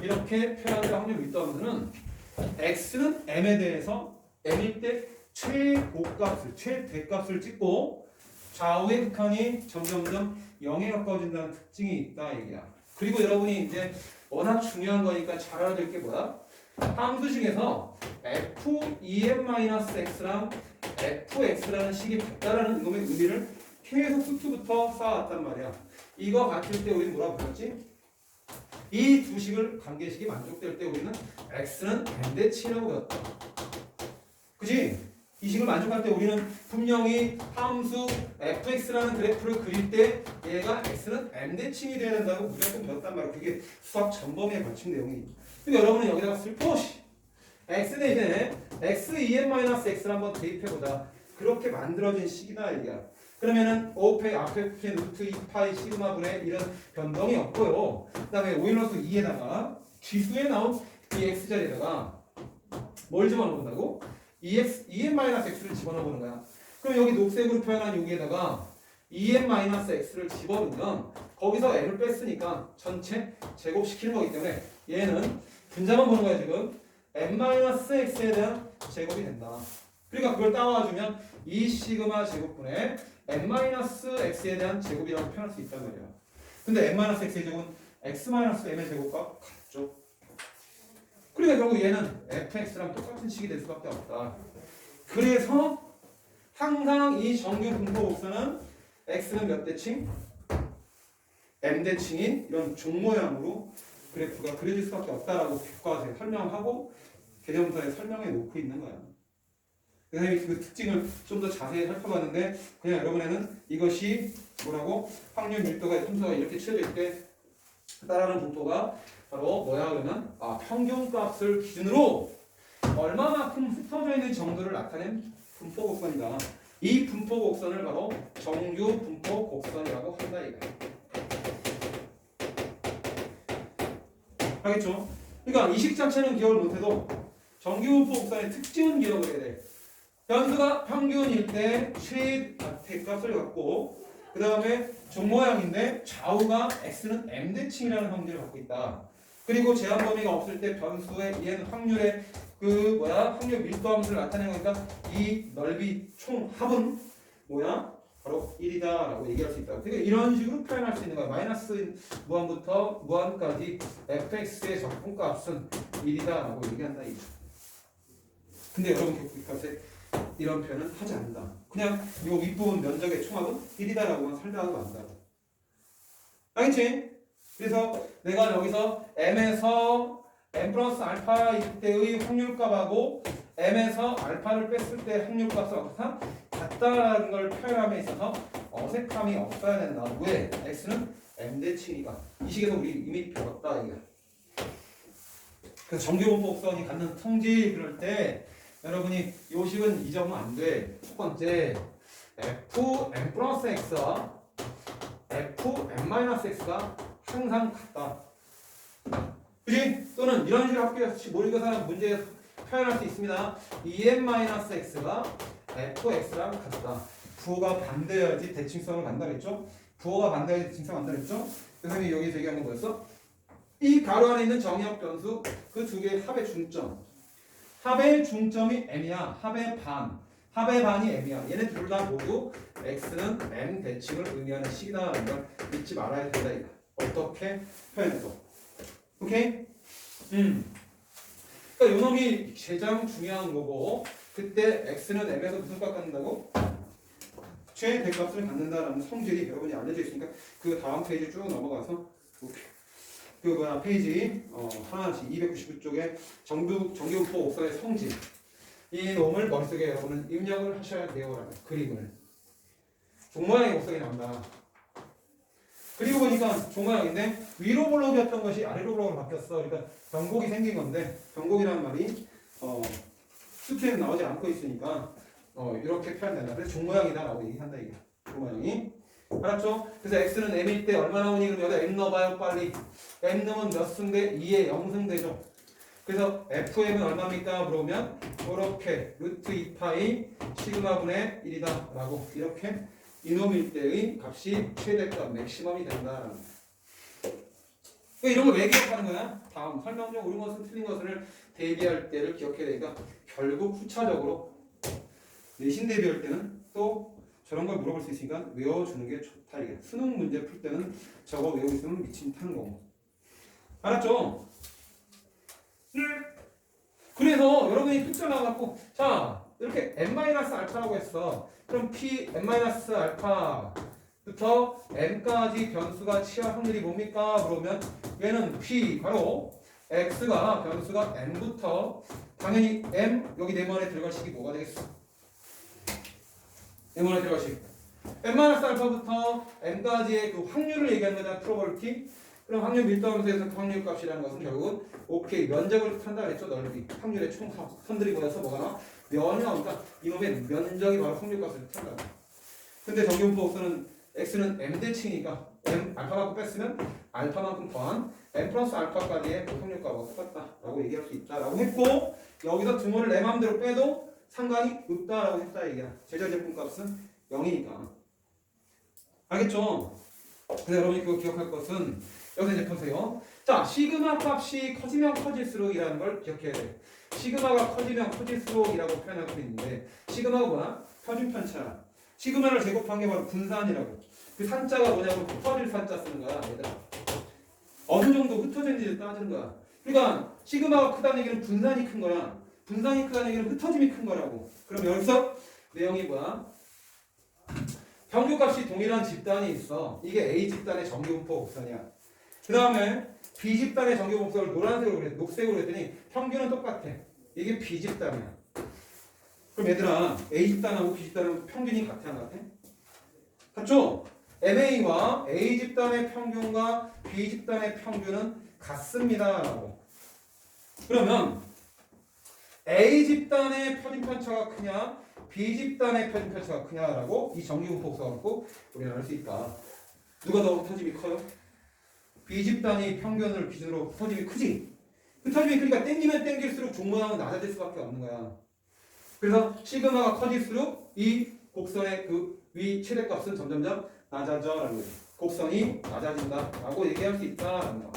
이렇게 표현한 확률 밀도 함수는 x는 m에 대해서 m일 때 최대값을 찍고 좌우의 극한이 점점점 0에 가까워진다는 특징이 있다 얘기야. 그리고 여러분이 이제 워낙 중요한 거니까 잘 알아둘 게 뭐야? 함수 중에서 f(2m-x랑 fx라는 식이 같다라는 이놈의 의미를 계속 수투부터 쌓아왔단 말이야. 이거 같을 때 우리는 뭐라고 불렀지? 이 두 식을 관계식이 만족될 때 우리는 x는 n대치라고 배웠다. 그지? 이 식을 만족할 때 우리는 분명히 함수 fx라는 그래프를 그릴 때 얘가 x는 n대칭이 돼야 된다고 무조건 배웠단 말이야. 그게 수학 전범위에 갖춘 내용이. 그러니까 여러분은 여기다가 슬퍼시 x 대신에 x2n-x를 한번 대입해보자. 그렇게 만들어진 식이다 이게야. 그러면은 5팩 앞에 루트 2파이 시그마분의 이런 변동이 없고요. 그 다음에 오일러스 2에다가 지수에 나온 이 x자리에다가 뭘 집어넣는다고? 2n-x를 집어넣어보는 거야. 그럼 여기 녹색으로 표현한 여기에다가 2n-x를 집어넣으면 거기서 n을 뺐으니까 전체 제곱시키는 거기 때문에 얘는 분자만 보는 거야 지금. n-x에 대한 제곱이 된다. 그러니까 그걸 따와주면 2 시그마 제곱분의 n-x에 대한 제곱이라고 표현할 수 있단 말이야. 근데 n-x의 제곱은 x-m의 제곱과 같죠. 그러니까 결국 얘는 fx랑 똑같은 식이 될 수밖에 없다. 그래서 항상 이 정규 분포 곡선은 x는 몇 대칭? m 대칭인 이런 종 모양으로 그래프가 그려질 수밖에 없다라고 교과서에 설명하고 개념서에 설명해 놓고 있는 거야. 선생님이 그 특징을 좀 더 자세히 살펴봤는데 그냥 여러분에는 이것이 뭐라고? 확률 밀도가 함수가 이렇게 치어져 있대. 따라하는 분포가 바로 뭐야 그러면 평균값을 기준으로 얼마만큼 흩어져 있는 정도를 나타낸 분포 곡선이다. 이 분포 곡선을 바로 정규 분포 곡선이라고 한다 이거야. 알겠죠? 그러니까 이 식 자체는 기억을 못해도 정규 분포 곡선의 특징은 기억을 해야 돼. 변수가 평균일 때 최대값을 갖고 그 다음에 종 모양인데 좌우가 x는 m 대칭이라는 확률을 갖고 있다. 그리고 제한 범위가 없을 때 변수의 얘는 확률의 확률 밀도 함수를 나타내는 거니까 이 넓이 총 합은 바로 1이다라고 얘기할 수 있다. 그러니까 이런 식으로 표현할 수 있는 거야. 마이너스 무한부터 무한까지 fx의 적분값은 1이다라고 얘기한다 이거. 근데 여러분 교과서에 이런 표현은 하지 않는다. 그냥 이 윗부분 면적의 총합은 1이다라고만 설명하고 만다. 알겠지? 그래서 내가 여기서 m에서 m 플러스 알파일 때의 확률값하고 m에서 알파를 뺐을 때 확률값을 같다라는 걸 표현함에 있어서 어색함이 없어야 된다. 왜? x는 m 대칭이다. 이 식에서 우리 이미 배웠다 이게. 그래서 정규분포 곡선이 갖는 성질 그럴 때 여러분이 요 식은 잊으면 안 돼. 첫 번째 fm 플러스 x와 fm 마이너스 x가 항상 같다. 그지? 또는 이런 식으로 학교에서 모의고사 문제에 표현할 수 있습니다. 2n-x가 fx랑 같다. 부호가 반대여야지 대칭성을 간다 그랬죠? 부호가 반대여야지 대칭성을 간다 그랬죠? 선생님이 여기서 얘기한 건 뭐였어? 이 가로 안에 있는 정의역 변수 그 두 개의 합의 중점. 합의 중점이 m이야. 합의 반이 m이야. 얘네 둘 다 모두 x는 m 대칭을 의미하는 식이다라는 걸 잊지 말아야 된다 이거. 어떻게 표현해서. 오케이? 그러니까 요놈이 가장 중요한 거고 그때 x는 m에서 무슨 값 갖는다고? 최대값을 갖는다라는 성질이 여러분이 알려져 있으니까 그 다음 페이지 쭉 넘어가서 페이지 하나씩 299쪽에 정규분포 곡선의 성질 이 놈을 머릿속에 여러분은 입력을 하셔야 돼요라는 그림을 종모양의 곡선이 나온다. 그리고 보니까 종모양인데 위로 블록이었던 것이 아래로 블록으로 바뀌었어. 그러니까 변곡이 생긴 건데 변곡이라는 말이 수트에는 나오지 않고 있으니까 이렇게 표현된다. 그래서 종모양이다라고 얘기한다 이게. 종모양이 알았죠? 그래서 x는 m일 때 얼마 나오니? 그럼 여기다 m 넣어봐요 빨리. m 넣으면 몇 승대? 2의 0승대죠. 그래서 fm은 얼마입니까? 물어보면 이렇게 루트 2파이 시그마분의 1이다 라고 이렇게 이놈일 때의 값이 최대값 맥시멈이 된다. 이런 걸 왜 기억하는 거야? 다음 설명 중 옳은 것은 틀린 것을 대비할 때를 기억해야 되니까 결국 후차적으로 내신 대비할 때는 또 저런 걸 물어볼 수 있으니까 외워주는 게 좋다 이게. 수능 문제 풀 때는 저거 외우고 있으면 미친 타는 거고. 알았죠? 그래서 여러분이 숫자 나와갖고 자 이렇게 n-알파라고 했어. 그럼 p n-알파부터 n까지 변수가 치할 확률이 뭡니까? 그러면 얘는 p 바로 x가 변수가 n부터 당연히 m 여기 네모안에 들어갈 식이 뭐가 되겠어? 네모안에 들어갈 식 n-알파부터 n까지의 그 확률을 얘기하는 거잖아. 프로버비티. 그럼 확률 밀도함수에서 그 확률 값이라는 것은 결국은 오케이 면적을 뜻한다 그랬죠. 넓이 확률의 총 선들이 모여서 뭐가 나와? 면이 나오니까 이놈의 면적이 바로 확률 값을 뜻한다. 근데 정규분포 곡선은 x는 m 대칭이니까 m 알파만큼 뺐으면 알파만큼 더한 m 플러스 알파까지의 그 확률 값과 똑같다라고 얘기할 수 있다라고 했고 여기서 등호를 내 마음대로 빼도 상관이 없다라고 했다 얘기야. 제절 제품 값은 0이니까. 알겠죠? 그래서 여러분이 그거 기억할 것은 여기서 이제 보세요. 자, 시그마 값이 커지면 커질수록이라는 걸 기억해야 돼. 시그마가 커지면 커질수록이라고 표현하고 있는데 시그마가 뭐야? 표준편차. 시그마를 제곱한 게 바로 분산이라고. 그 산자가 뭐냐면 흩어질 산자 쓰는 거야, 얘들아. 어느 정도 흩어졌는지 따지는 거야. 그러니까 시그마가 크다는 얘기는 분산이 큰 거야. 분산이 크다는 얘기는 흩어짐이 큰 거라고. 그럼 여기서 내용이 뭐야? 평균값이 동일한 집단이 있어. 이게 A 집단의 정규분포 곡선이야. 그 다음에 B 집단의 정규분포를 노란색으로 그랬, 녹색으로 했더니 평균은 똑같아. 이게 B 집단이야. 그럼 얘들아, A 집단하고 B 집단은 평균이 같아, 안 같아? 같죠? MA와 A 집단의 평균과 B 집단의 평균은 같습니다라고. 그러면 A 집단의 표준편차가 크냐, B 집단의 표준편차가 크냐라고 이 정규분포 써갖고 우리는 알 수 있다. 누가 더 흩어짐이 커요? B 집단이 평균을 기준으로 흩어짐이 크지. 흩어짐이 크니까 땡기면 땡길수록 종모양은 낮아질 수밖에 없는 거야. 그래서 시그마가 커질수록 이 곡선의 그 위 최대값은 점점점 낮아져라는 거지. 곡선이 낮아진다라고 얘기할 수 있다라는 거.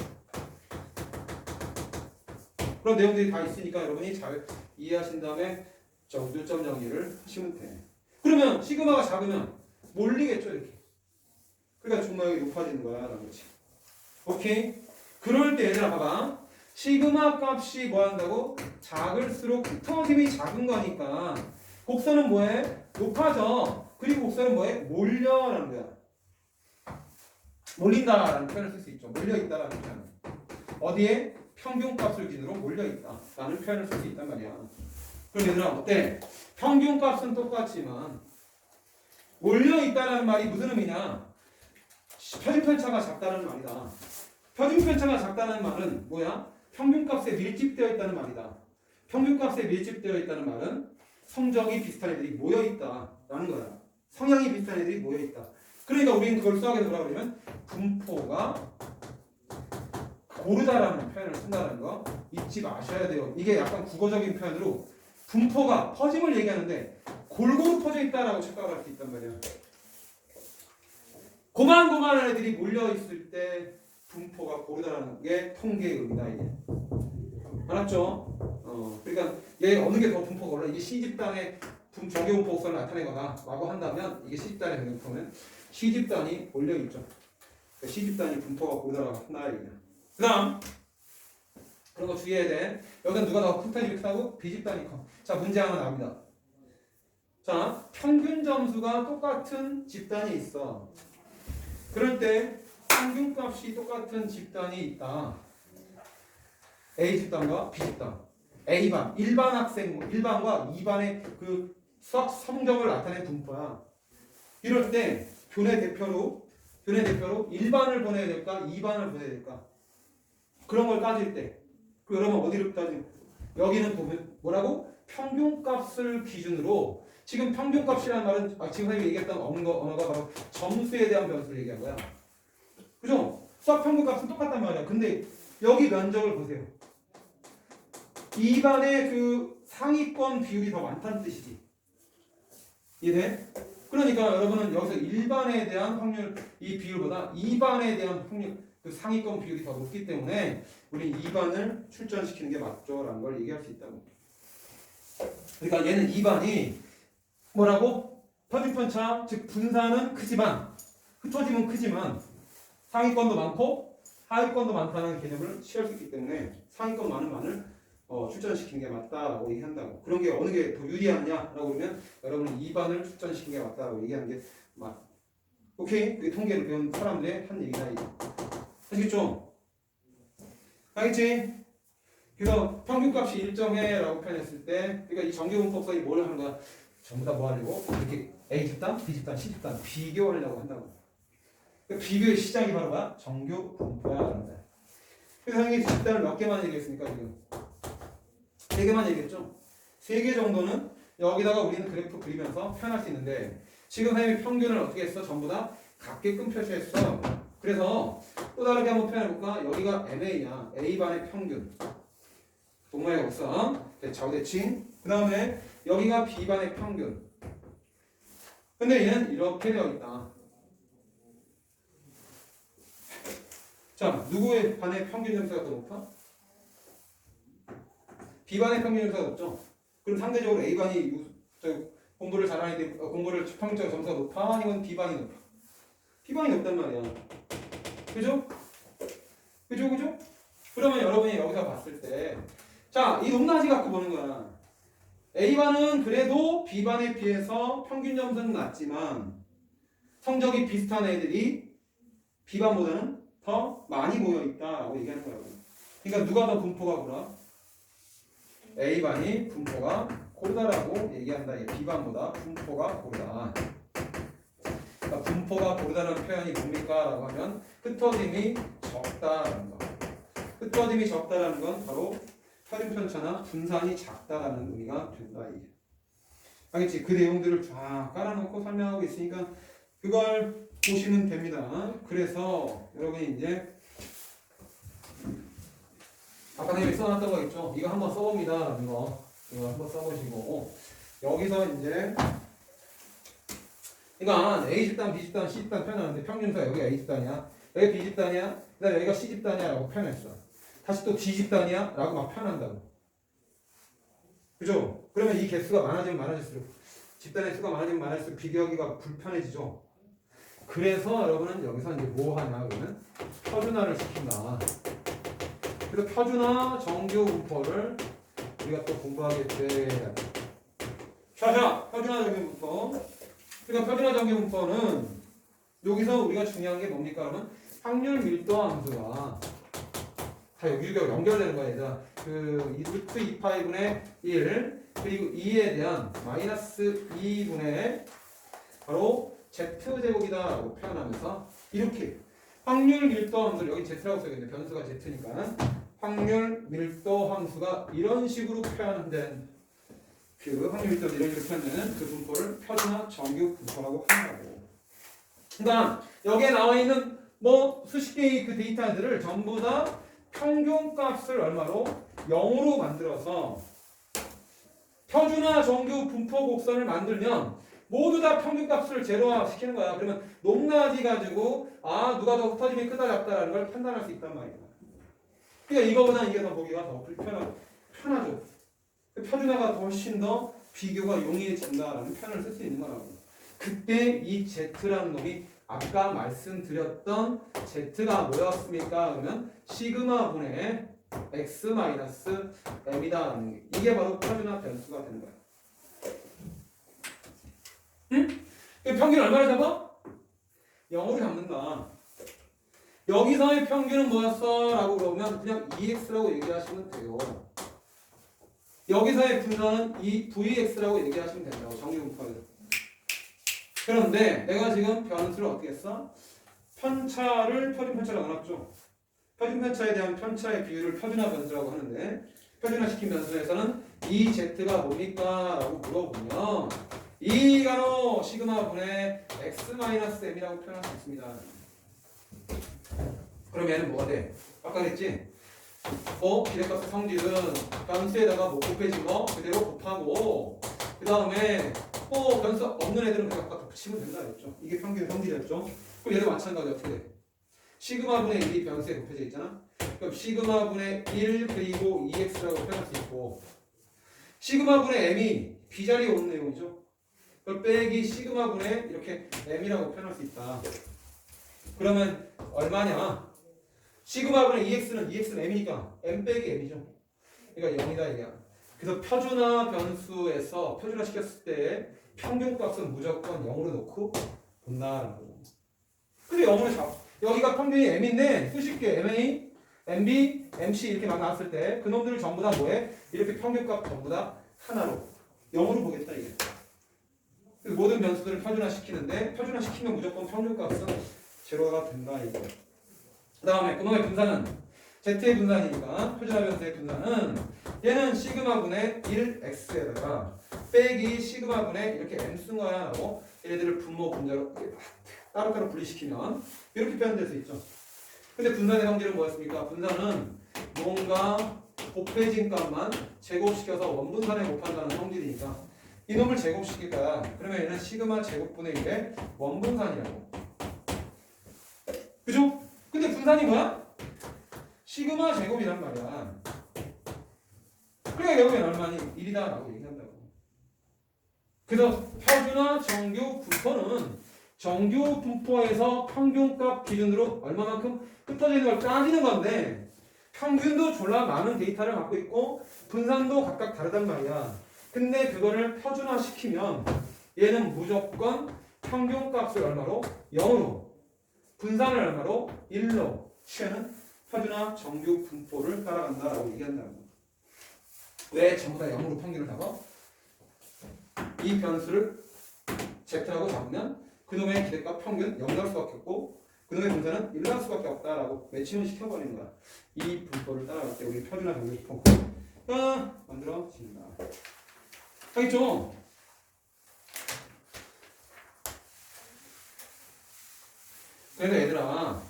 그런 내용들이 다 있으니까 여러분이 잘 이해하신 다음에 요점 정리를 하시면 돼. 그러면 시그마가 작으면 몰리겠죠, 이렇게. 그러니까 중모양이 높아지는 거야라는 거지. 오케이? 그럴 때 얘들아 봐봐. 시그마 값이 뭐 한다고? 작을수록 흩어짐이 작은 거니까 곡선은 뭐해? 높아져. 그리고 곡선은 뭐해? 몰려라는 거야. 몰린다라는 표현을 쓸 수 있죠. 몰려있다라는 표현. 어디에? 평균값을 기준으로 몰려있다라는 표현을 쓸 수 있단 말이야. 그럼 얘들아 어때? 평균값은 똑같지만 몰려있다라는 말이 무슨 의미냐? 표준편차가 작다는 말이다. 표준편차가 작다는 말은 뭐야? 평균값에 밀집되어 있다는 말이다. 평균값에 밀집되어 있다는 말은 성적이 비슷한 애들이 모여있다라는 거야. 성향이 비슷한 애들이 모여있다. 그러니까 우리는 그걸 수학에서 뭐라고 그러면 분포가 고르다라는 표현을 쓴다는 거 잊지 마셔야 돼요. 이게 약간 국어적인 표현으로 분포가 퍼짐을 얘기하는데 골고루 퍼져 있다라고 착각할 수 있단 말이야. 고만고만한 애들이 몰려있을 때 분포가 고르다라는 게 통계의 의미다 이게. 알았죠? 그러니까 얘 어느 게 더 분포가 올라? 이게 C집단의 정규분포 곡선을 나타내거나 라고 한다면 이게 C집단의 정규분포는 C집단이 몰려있죠. 그러니까 C집단이 분포가 고르다라고 한다 이게. 그 다음 그런 거 주의해야 돼. 여기는 누가 더 흩어짐이 크다고? B집단이 커. 자 문제 하나 나옵니다. 자 평균 점수가 똑같은 집단이 있어. 그럴 때 평균값이 똑같은 집단이 있다. A 집단과 B 집단. A반, 일반 학생, 1반과 2반의 그 수학 성적을 나타낸 분포야. 이럴 때 교내 대표로 1반을 보내야 될까? 2반을 보내야 될까? 그런 걸 따질 때. 그러면 어디를 따지는? 여기는 보면 뭐라고? 평균값을 기준으로. 지금 평균값이라는 말은 지금 선생님이 얘기했던 언어가 바로 점수에 대한 변수를 얘기한 거야. 그죠? 수학 평균값은 똑같단 말이야. 근데 여기 면적을 보세요. 2반의 그 상위권 비율이 더 많다는 뜻이지. 이해돼? 그러니까 여러분은 여기서 1반에 대한 확률 이 비율보다 2반에 대한 확률 그 상위권 비율이 더 높기 때문에 우리 2반을 출전시키는 게 맞죠 라는 걸 얘기할 수 있다고. 그러니까 얘는 2반이 뭐라고? 표준편차 즉 분산은 크지만 흩어짐은 크지만 상위권도 많고 하위권도 많다는 개념을 취할 수 있기 때문에 상위권 많은 반을 출전시키는 게 맞다라고 얘기한다고. 그런 게 어느 게 더 유리하냐라고 그러면 여러분은 2반을 출전시키는 게 맞다라고 얘기하는 게 맞. 오케이? 그게 통계를 배운 사람들의 한 얘기다 이게. 아시겠죠? 알겠지? 그래서 평균값이 일정해라고 표현했을 때 그러니까 이 정규분포성이 뭘 하는 거야? 전부 다 뭐 하려고? 이렇게 A 집단, B 집단, C 집단 비교하려고 한다고. 그 비교의 시작이 바로 뭐야? 정규분포야라는 거야. 그래서 선생님이 집단을 몇 개만 얘기했습니까 지금? 3개만 얘기했죠? 3개 정도는 여기다가 우리는 그래프 그리면서 표현할 수 있는데 지금 선생님이 평균을 어떻게 했어? 전부 다 같게끔 표시했어. 그래서 또 다르게 한번 표현해볼까? 여기가 MA야. A반의 평균. 동마의 곡선. 좌우대칭. 그 다음에 여기가 B반의 평균. 근데 얘는 이렇게 되어 있다. 자, 누구의 반의 평균 점수가 더 높아? B반의 평균 점수가 높죠. 그럼 상대적으로 A반이 공부를 잘하는 애들, 공부를 평균적으로 점수가 높아? 아니면 B반이 높아? B반이 높단 말이야. 그죠? 그죠? 그러면 여러분이 여기서 봤을 때, 자, 이 높낮이 갖고 보는 거야. A반은 그래도 B반에 비해서 평균 점수는 낮지만 성적이 비슷한 애들이 B반보다는 더 많이 모여있다라고 얘기하는 거라고. 그러니까 누가 더 분포가 고라? A반이 분포가 고르다라고 얘기한다. 이게 B반보다 분포가 고르다. 그러니까 분포가 고르다라는 표현이 뭡니까? 라고 하면 흩어짐이 적다라는 거. 흩어짐이 적다라는 건 바로 편차나 분산이 작다라는 의미가 된다. 이게. 알겠지? 그 내용들을 쫙 깔아놓고 설명하고 있으니까 그걸 보시면 됩니다. 그래서 여러분이 이제 아까 내가 써놨던 거 있죠? 이거 한번 써봅니다. 이거 한번 써보시고 여기서 이제 그러니까 A 집단, B 집단, C 집단 표현하는데 평균수가 여기가 A 집단이야, 여기 B 집단이야, 그다음에 여기가 C 집단이야 라고 표현했어. 다시 또 D 집단이야 라고 막 표현한다고. 그죠? 그러면 이 개수가 많아지면 많아질수록 집단의 수가 많아지면 많아질수록 비교하기가 불편해지죠. 그래서 여러분은 여기서 이제 뭐 하냐 그러면 표준화를 시킨다. 그래서 표준화 정규 분포를 우리가 또 공부하게 돼. 자, 표준화 정규 분포. 그러니까 표준화 정규 분포는 여기서 우리가 중요한 게 뭡니까? 그러면 확률 밀도 함수가 다 여기가 연결되는 거야. 얘들아. 그 루트 2파이분의 1 그리고 2에 대한 마이너스 2분의 바로 Z제곱이다라고 표현하면서 이렇게 확률 밀도 함수를 여기 Z라고 써야겠네. 변수가 Z니까 확률 밀도 함수가 이런 식으로 표현된 그 확률 밀도 이런 식으로 표현되는 그 분포를 표준화 정규 분포라고 한다고. 그러니까 여기에 나와 있는 뭐 수십 개의 그 데이터들을 전부 다 평균값을 얼마로 0으로 만들어서 표준화 정규 분포 곡선을 만들면 모두 다 평균값을 제로화 시키는 거야. 그러면 높낮이 가지고 아 누가 더 흩어짐이 크다 작다라는 걸 판단할 수 있단 말이야. 그러니까 이거보다 이게 더 보기가 더 편하죠. 표준화가 훨씬 더 비교가 용이해진다라는 표현을 쓸 수 있는 거라고. 그때 이 Z라는 놈이 아까 말씀드렸던 Z가 뭐였습니까? 그러면 시그마분의 X 마이너스 M이다라는 게 이게 바로 표준화 변수가 되는 거야. 응? 평균 얼마를 잡아? 0으로 잡는다. 여기서의 평균은 뭐였어? 라고 그러면 그냥 2x라고 얘기하시면 돼요. 여기서의 분산은 이 VX라고 얘기하시면 된다고. 정규분포에서. 그런데 내가 지금 변수를 어떻게 했어? 편차를 표준편차로 나눴죠. 표준편차에 대한 편차의 비율을 표준화 변수라고 하는데 표준화시킨 변수에서는 이 Z가 뭡니까? 라고 물어보면 이가로 시그마분의 X-M이라고 표현할 수 있습니다. 그럼 얘는 뭐가 돼? 아까 그랬지? 비례값의 성질은 변수에다가 뭐 곱해진 거 그대로 곱하고 그 다음에 변수 없는 애들은 그냥 아까 붙이면 된다 했죠. 이게 평균 성질이었죠. 그럼 얘도 마찬가지 어떻게 돼? 시그마분의 1이 변수에 곱해져 있잖아. 그럼 시그마분의 1 그리고 2x라고 표현할 수 있고 시그마분의 m이 b자리에 오는 내용이죠. 그걸 빼기 시그마분의 이렇게 m이라고 표현할 수 있다. 그러면 얼마냐? 시그마분의 2x는 m이니까 m 빼기 m이죠. 그러니까 0이다 이게. 그래서 표준화 변수에서 표준화 시켰을 때 평균값은 무조건 0으로 놓고 본다라는 거죠. 근데 0으로 여기가 평균이 m인데 수십 개 MA, MB, MC 이렇게 막 나왔을 때 그놈들을 전부 다 뭐해? 이렇게 평균값 전부 다 하나로 0으로 보겠다 이게. 그래서 모든 변수들을 표준화 시키는데 표준화 시키면 무조건 평균값은 제로가 된다 이거. 그 다음에 그놈의 분산은 Z의 분산이니까 표준화 변수의 분산은 얘는 시그마분의 1x에다가 빼기 시그마분의 이렇게 m 쓴 거야 라고 얘네들을 분모 분자로 따로따로 분리시키면 이렇게 표현될 수 있죠. 근데 분산의 성질은 뭐였습니까? 분산은 뭔가 곱해진 값만 제곱시켜서 원분산에 곱한다는 성질이니까 이놈을 제곱시킬 거야. 그러면 얘는 시그마 제곱분의 1의 원분산이라고. 그죠? 근데 분산이 뭐야? 시그마 제곱이란 말이야. 그러니까 결국엔 얼마니? 1이다 라고 얘기한다고. 그래서 표준화 정규 분포는 정규 분포에서 평균값 기준으로 얼마만큼 흩어져 있는 걸 따지는 건데 평균도 졸라 많은 데이터를 갖고 있고 분산도 각각 다르단 말이야. 근데 그거를 표준화시키면 얘는 무조건 평균값을 얼마로? 0으로 분산을 얼마로? 1로 취하는 표준화 정규 분포를 따라간다라고 얘기한다고. 왜 전부 다 0으로 평균을 잡아? 이 변수를 Z라고 잡으면 그놈의 기대값 평균 0 나올 수밖에 없고 그놈의 분산은 1 나올 수밖에 없다라고 매칭을 시켜버리는 거야. 이 분포를 따라갈 때 우리 표준화 정규 분포가 만들어진다. 알겠죠? 그래서 얘들아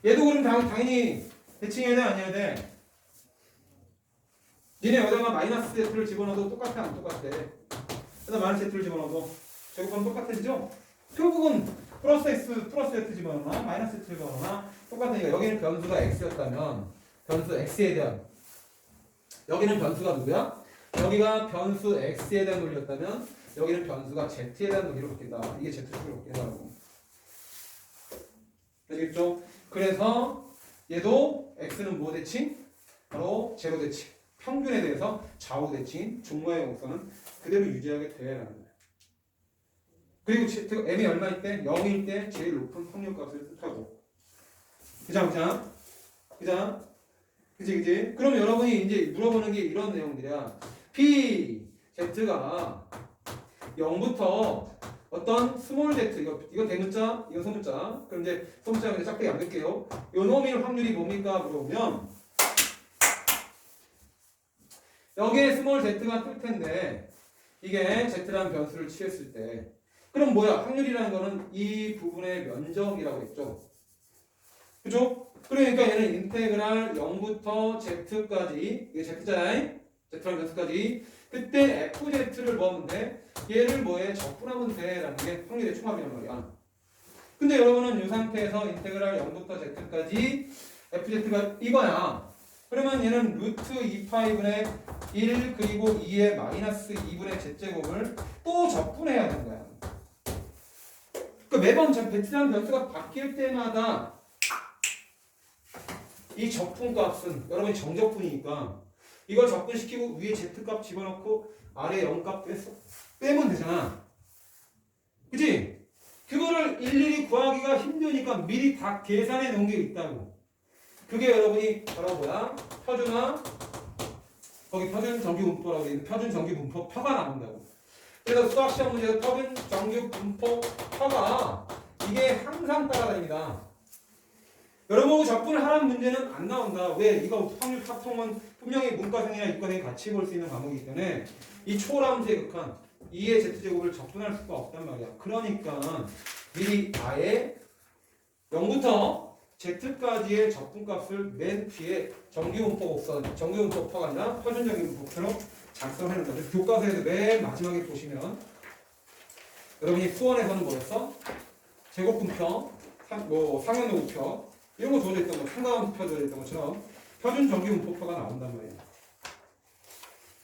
얘도 그럼 당연히 대칭해야 돼 아니어야 돼? 니네 여기다가 마이너스 Z를 집어넣어도 똑같아 안 똑같아? 그래서 마이너스 Z를 집어넣어도 제곱하면 똑같아지죠? 결국은 플러스 X 플러스 Z 집어넣나 마이너스 Z 집어넣나 똑같으니까 여기는 변수가 X였다면 변수 X에 대한 여기는 변수가 누구야? 여기가 변수 X에 대한 논리였다면 여기는 변수가 Z에 대한 논리로 바뀐다. 이게 Z축으로 바뀐다고. 알겠죠? 그래서 얘도 X는 뭐 대칭? 바로 제로 대칭. 평균에 대해서 좌우 대칭인 중모의 곡선은 그대로 유지하게 돼라는 거예요. 그리고 M이 얼마일 때? 0일 때 제일 높은 확률값을 뜻하고. 그지? 그럼 여러분이 이제 물어보는 게 이런 내용들이야. P, Z가 0부터 어떤 스몰 Z, 이거 대문자, 이거 소문자. 그럼 이제 소문자 그냥 짝대기 안 넣을게요. 요 놈일 확률이 뭡니까? 물어보면 여기에 스몰 Z가 뜰 텐데 이게 Z라는 변수를 취했을 때 그럼 뭐야? 확률이라는 거는 이 부분의 면적이라고 했죠. 그죠? 그러니까 얘는 인테그랄 0부터 Z까지 이게 Z잖아요? Z라는 변수까지 그때 FZ를 뭐 하면 돼? 얘를 뭐에 적분하면 돼 라는 게 확률의 총합이란 말이야. 근데 여러분은 이 상태에서 인테그랄 0부터 Z까지 FZ가 이거야. 그러면 얘는 루트 2파이분의 1 그리고 2의 마이너스 2분의 Z제곱을 또 적분해야 되는 거야. 그러니까 매번 Z라는 변수가 바뀔 때마다 이 적분값은 여러분이 정적분이니까 이걸 적분시키고 위에 Z값 집어넣고 아래 0값 빼면 되잖아. 그치? 그거를 일일이 구하기가 힘드니까 미리 다 계산해 놓은 게 있다고. 그게 여러분이 바로 뭐야? 표준화 거기 표준 정규 분포라고 돼 있는 표준 정규 분포 표가 나온다고. 그래서 수학 시험 문제에서 표준 정규 분포 표가 이게 항상 따라다닙니다. 여러분 적분을 하라는 문제는 안 나온다. 왜? 이거 확률 파통은 분명히 문과생이나 이과생이 같이 볼 수 있는 과목이기 때문에 이 초람수에 극한 2의 Z제곱을 적분할 수가 없단 말이야. 그러니까 미리 아예 0부터 Z까지의 적분값을 맨 뒤에 정규분포 곡선, 정규분포가 아니라 표준 정규분포로 작성하는 거죠. 교과서에서 맨 마지막에 보시면 여러분이 수원에서는 뭐였어? 제곱분표, 상현도분표 이런 거 주어져 있던 거, 상가분표 주어져 있던 것처럼 표준 정규분포가 나온단 말이에요.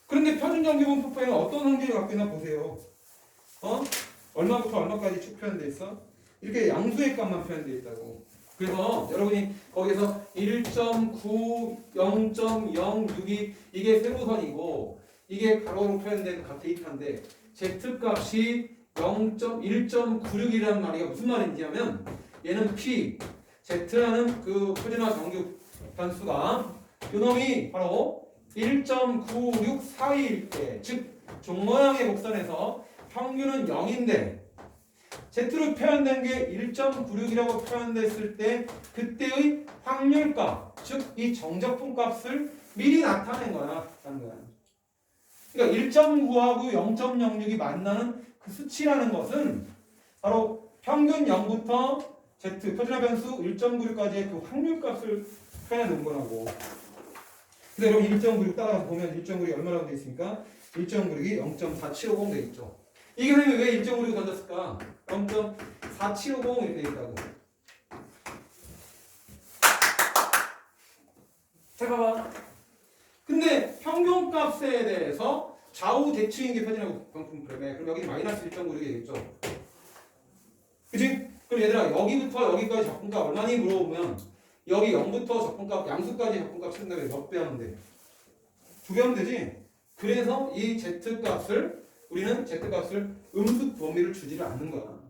그런데 표준 정규분포에는 어떤 항계를 갖고 있나 보세요. 얼마부터 얼마까지 쭉 표현되어 있어? 이렇게 양수의 값만 표현되어 있다고. 그래서 여러분이 거기서 1.9, 0.062 이게 세로선이고 이게 가로로 표현된 데이터인데 Z값이 1.96이라는 말이 무슨 말인지 하면 얘는 P, Z라는 그 표준화 정규 변수가 요놈이 바로 1.9642일 때, 즉 종모양의 곡선에서 평균은 0인데 Z로 표현된 게 1.96이라고 표현됐을 때 그때의 확률값, 즉 이 정적분 값을 미리 나타낸 거야. 그러니까 1.9하고 0.06이 만나는 그 수치라는 것은 바로 평균 0부터 Z, 표준화 변수 1.96까지의 그 확률값을 표현해 놓은 거라고. 근데 여러분 1.96 따라가서 보면 1.96이 얼마라고 되어 있습니까? 1.96이 0.4750 되어 있죠. 이게 왜 1.96 던졌을까? 0.4750 이렇게 되어 있다고. 자, 봐봐. 근데 평균값에 대해서 좌우 대칭인 게 표준하고 방풍프레임에 그럼 여기 마이너스 1.9 이렇게 되겠죠. 그치? 그럼 얘들아 여기부터 여기까지 적분값 얼마니 물어보면 여기 0부터 적분값 양수까지 적분값 찾는다면 몇 배 하면 돼? 2배 하면 되지? 그래서 이 z값을 우리는 z값을 음수 범위를 주지를 않는 거야.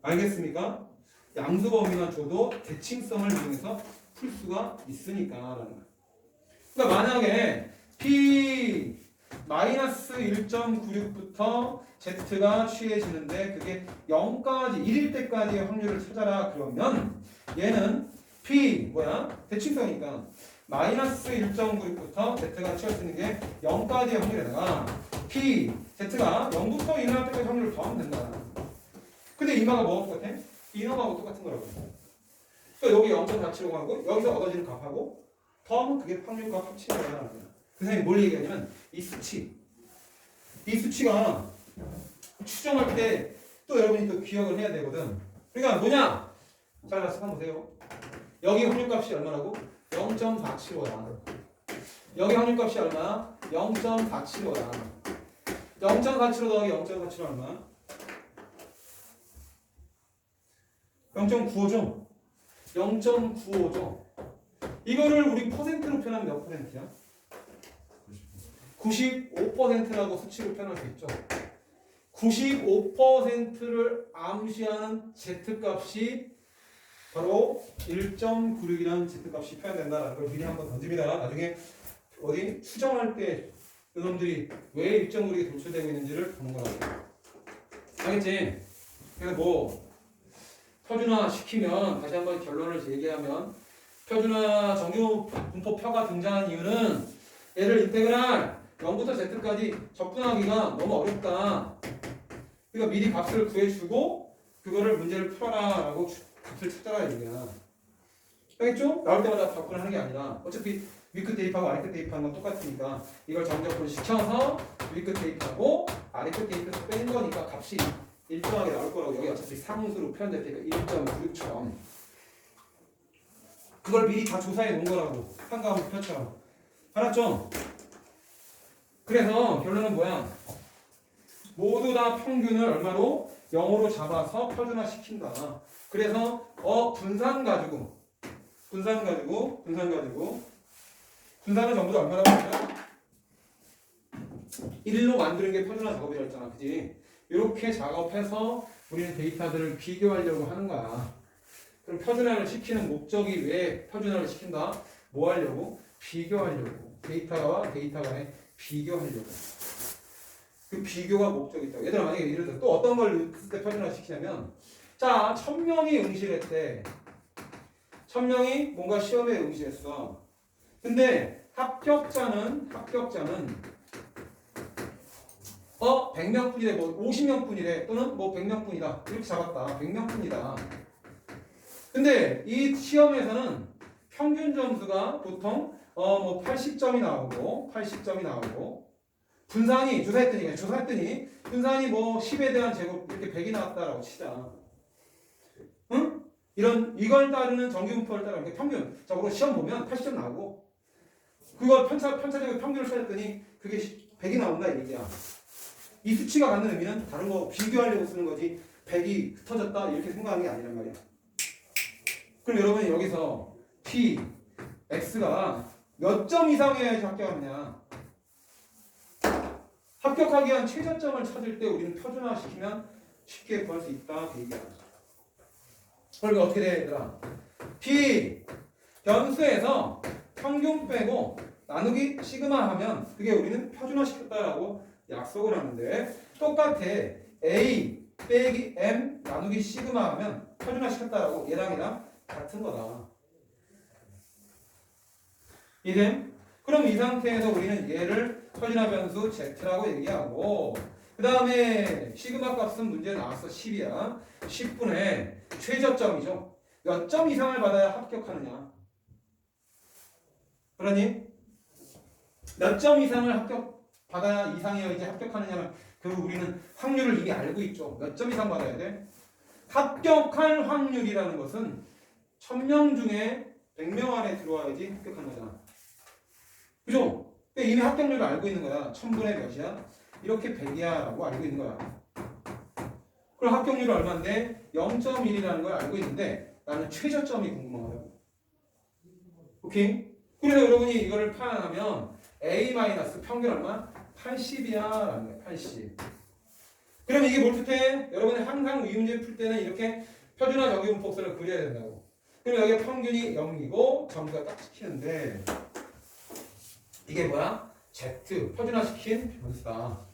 알겠습니까? 양수 범위만 줘도 대칭성을 이용해서 풀 수가 있으니까라는 거야. 그러니까 만약에 p 마이너스 1.96부터 z가 취해지는데 그게 0까지 1일 때까지의 확률을 찾아라 그러면 얘는 p 대칭성이니까 마이너스 1.96부터 z가 취해지는 게 0까지의 확률에다가 p z가 0부터 1일 때까지 확률을 더하면 된다. 근데 이마가 뭐가 똑같아? 이놈하고 똑같은 거라고. 그러니까 여기 0.47로 가고 여기서 얻어지는 값하고 더하면 그게 확률과 합치는 거야. 그 선생님이 뭘 얘기하냐면 이 수치가 추정할 때 또 여러분이 또 기억을 해야 되거든. 그러니까 뭐냐? 잘 한번 보세요. 여기 확률값이 얼마라고? 0.475야. 여기 확률값이 얼마야? 0.475야. 0.475 더하기 0.475 얼마? 0.95죠? 0.95죠? 이거를 우리 퍼센트로 표현하면 몇 퍼센트야? 95%라고 수치로 표현할 수 있죠. 95%를 암시하는 z값이 바로 1.96이라는 z값이 표현된다는 걸 미리 한번 던집니다. 나중에 어디 수정할 때 이놈들이 왜 1.96이 도출되고 있는지를 보는 거라고. 알겠지? 그래서 뭐 표준화 시키면 다시 한번 결론을 얘기하면 표준화 정규 분포표가 등장한 이유는 얘를 인테그랄 0부터 z까지 접근하기가 너무 어렵다. 그러니까 미리 값을 구해주고 그거를 문제를 풀어라 라고 값을 찾아라 얘기야. 알겠죠? 나올 때마다 접근하는 게 아니라 어차피 위끝 대입하고 아래끝 대입하는 건 똑같으니까 이걸 정적분 시켜서 위끝 대입하고 아래끝 대입해서 뺀 거니까 값이 일정하게 나올 거라고. 여기 어차피 상수로 표현될 테니까 1.96처럼 그걸 미리 다 조사해 놓은 거라고. 한가운표처럼. 알았죠? 그래서 결론은 뭐야? 모두 다 평균을 얼마로? 0으로 잡아서 표준화 시킨다. 그래서 분산 가지고 분산은 전부 다 얼마라고 했죠? 1로 만드는 게 표준화 작업이라 했잖아. 그지? 이렇게 작업해서 우리는 데이터들을 비교하려고 하는 거야. 그럼 표준화를 시키는 목적이 왜 표준화를 시킨다? 뭐 하려고? 비교하려고. 데이터와 데이터 간에 비교하려고. 그 비교가 목적이 있다고. 얘들아 만약에 예를 들어 또 어떤 걸 했을 때 표준화 시키냐면 자 1000명이 응시했대. 1000명이 뭔가 시험에 응시했어. 근데 합격자는 100명뿐이래, 뭐 50명뿐이래, 또는 뭐 100명뿐이다. 이렇게 잡았다. 100명뿐이다. 근데 이 시험에서는 평균 점수가 보통 뭐 80점이 나오고 분산이 조사했더니 분산이 뭐 10에 대한 제곱 이렇게 100이 나왔다라고 치자. 응? 이걸 따르는 정규분포를 따르는 평균적으로 시험 보면 80점 나오고 그걸 편차적으로 평균을 찾았더니 그게 100이 나온다 이 얘기야. 이 수치가 갖는 의미는 다른 거 비교하려고 쓰는 거지 100이 흩어졌다 이렇게 생각하는 게 아니란 말이야. 그럼 여러분이 여기서 P, X가 몇 점 이상해야지 합격하느냐. 합격하기 위한 최저점을 찾을 때 우리는 표준화시키면 쉽게 구할 수 있다 그 얘기야. 그러니까 어떻게 돼 얘들아? P 변수에서 평균 빼고 나누기 시그마 하면 그게 우리는 표준화시켰다라고 약속을 하는데 똑같아. A 빼기 M 나누기 시그마 하면 표준화시켰다라고 얘랑 같은 거다. 이해? 그럼 이 상태에서 우리는 얘를 표준화 변수 Z라고 얘기하고 그 다음에 시그마 값은 문제 나왔어. 10이야. 10분의 최저점이죠. 몇 점 이상을 받아야 합격하느냐. 그러니 몇 점 이상을 받아야 이상이어야지 합격하느냐는 그 우리는 확률을 이미 알고 있죠. 몇 점 이상 받아야 돼? 합격할 확률이라는 것은 1000명 중에 100명 안에 들어와야지 합격한 거잖아. 그죠? 근데 이미 합격률을 알고 있는 거야. 1000분의 몇이야? 이렇게 100이야 라고 알고 있는 거야. 그럼 합격률이 얼마인데? 0.1이라는 걸 알고 있는데 나는 최저점이 궁금한 거야. 오케이? 그래서 여러분이 이거를 표현하면 A- 평균 얼마? 80이야 라는 거야. 80. 그러면 이게 뭘 뜻해? 여러분이 항상 이 문제 풀 때는 이렇게 표준화 정규분 복선을 그려야 된다고. 그럼 여기 평균이 0이고 점수가 딱 찍히는데 이게 뭐야? Z 표준화시킨 변수다.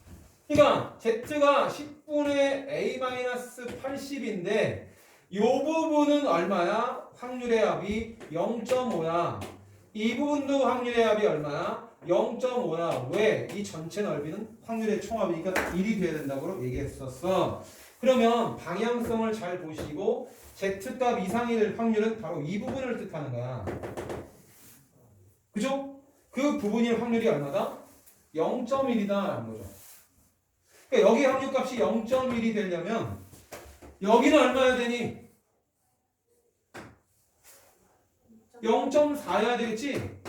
그러니까 Z가 10분의 A-80인데 이 부분은 얼마야? 확률의 합이 0.5야. 이 부분도 확률의 합이 얼마야? 0.5야. 왜? 이 전체 넓이는 확률의 총합이니까 1이 돼야 된다고 얘기했었어. 그러면 방향성을 잘 보시고 Z값 이상이 될 확률은 바로 이 부분을 뜻하는 거야. 그죠? 그 부분의 확률이 얼마다? 0.1이다 라는 거죠. 그러니까 여기 확률값이 0.1이 되려면 여기는 얼마야 되니? 0.4야 되겠지?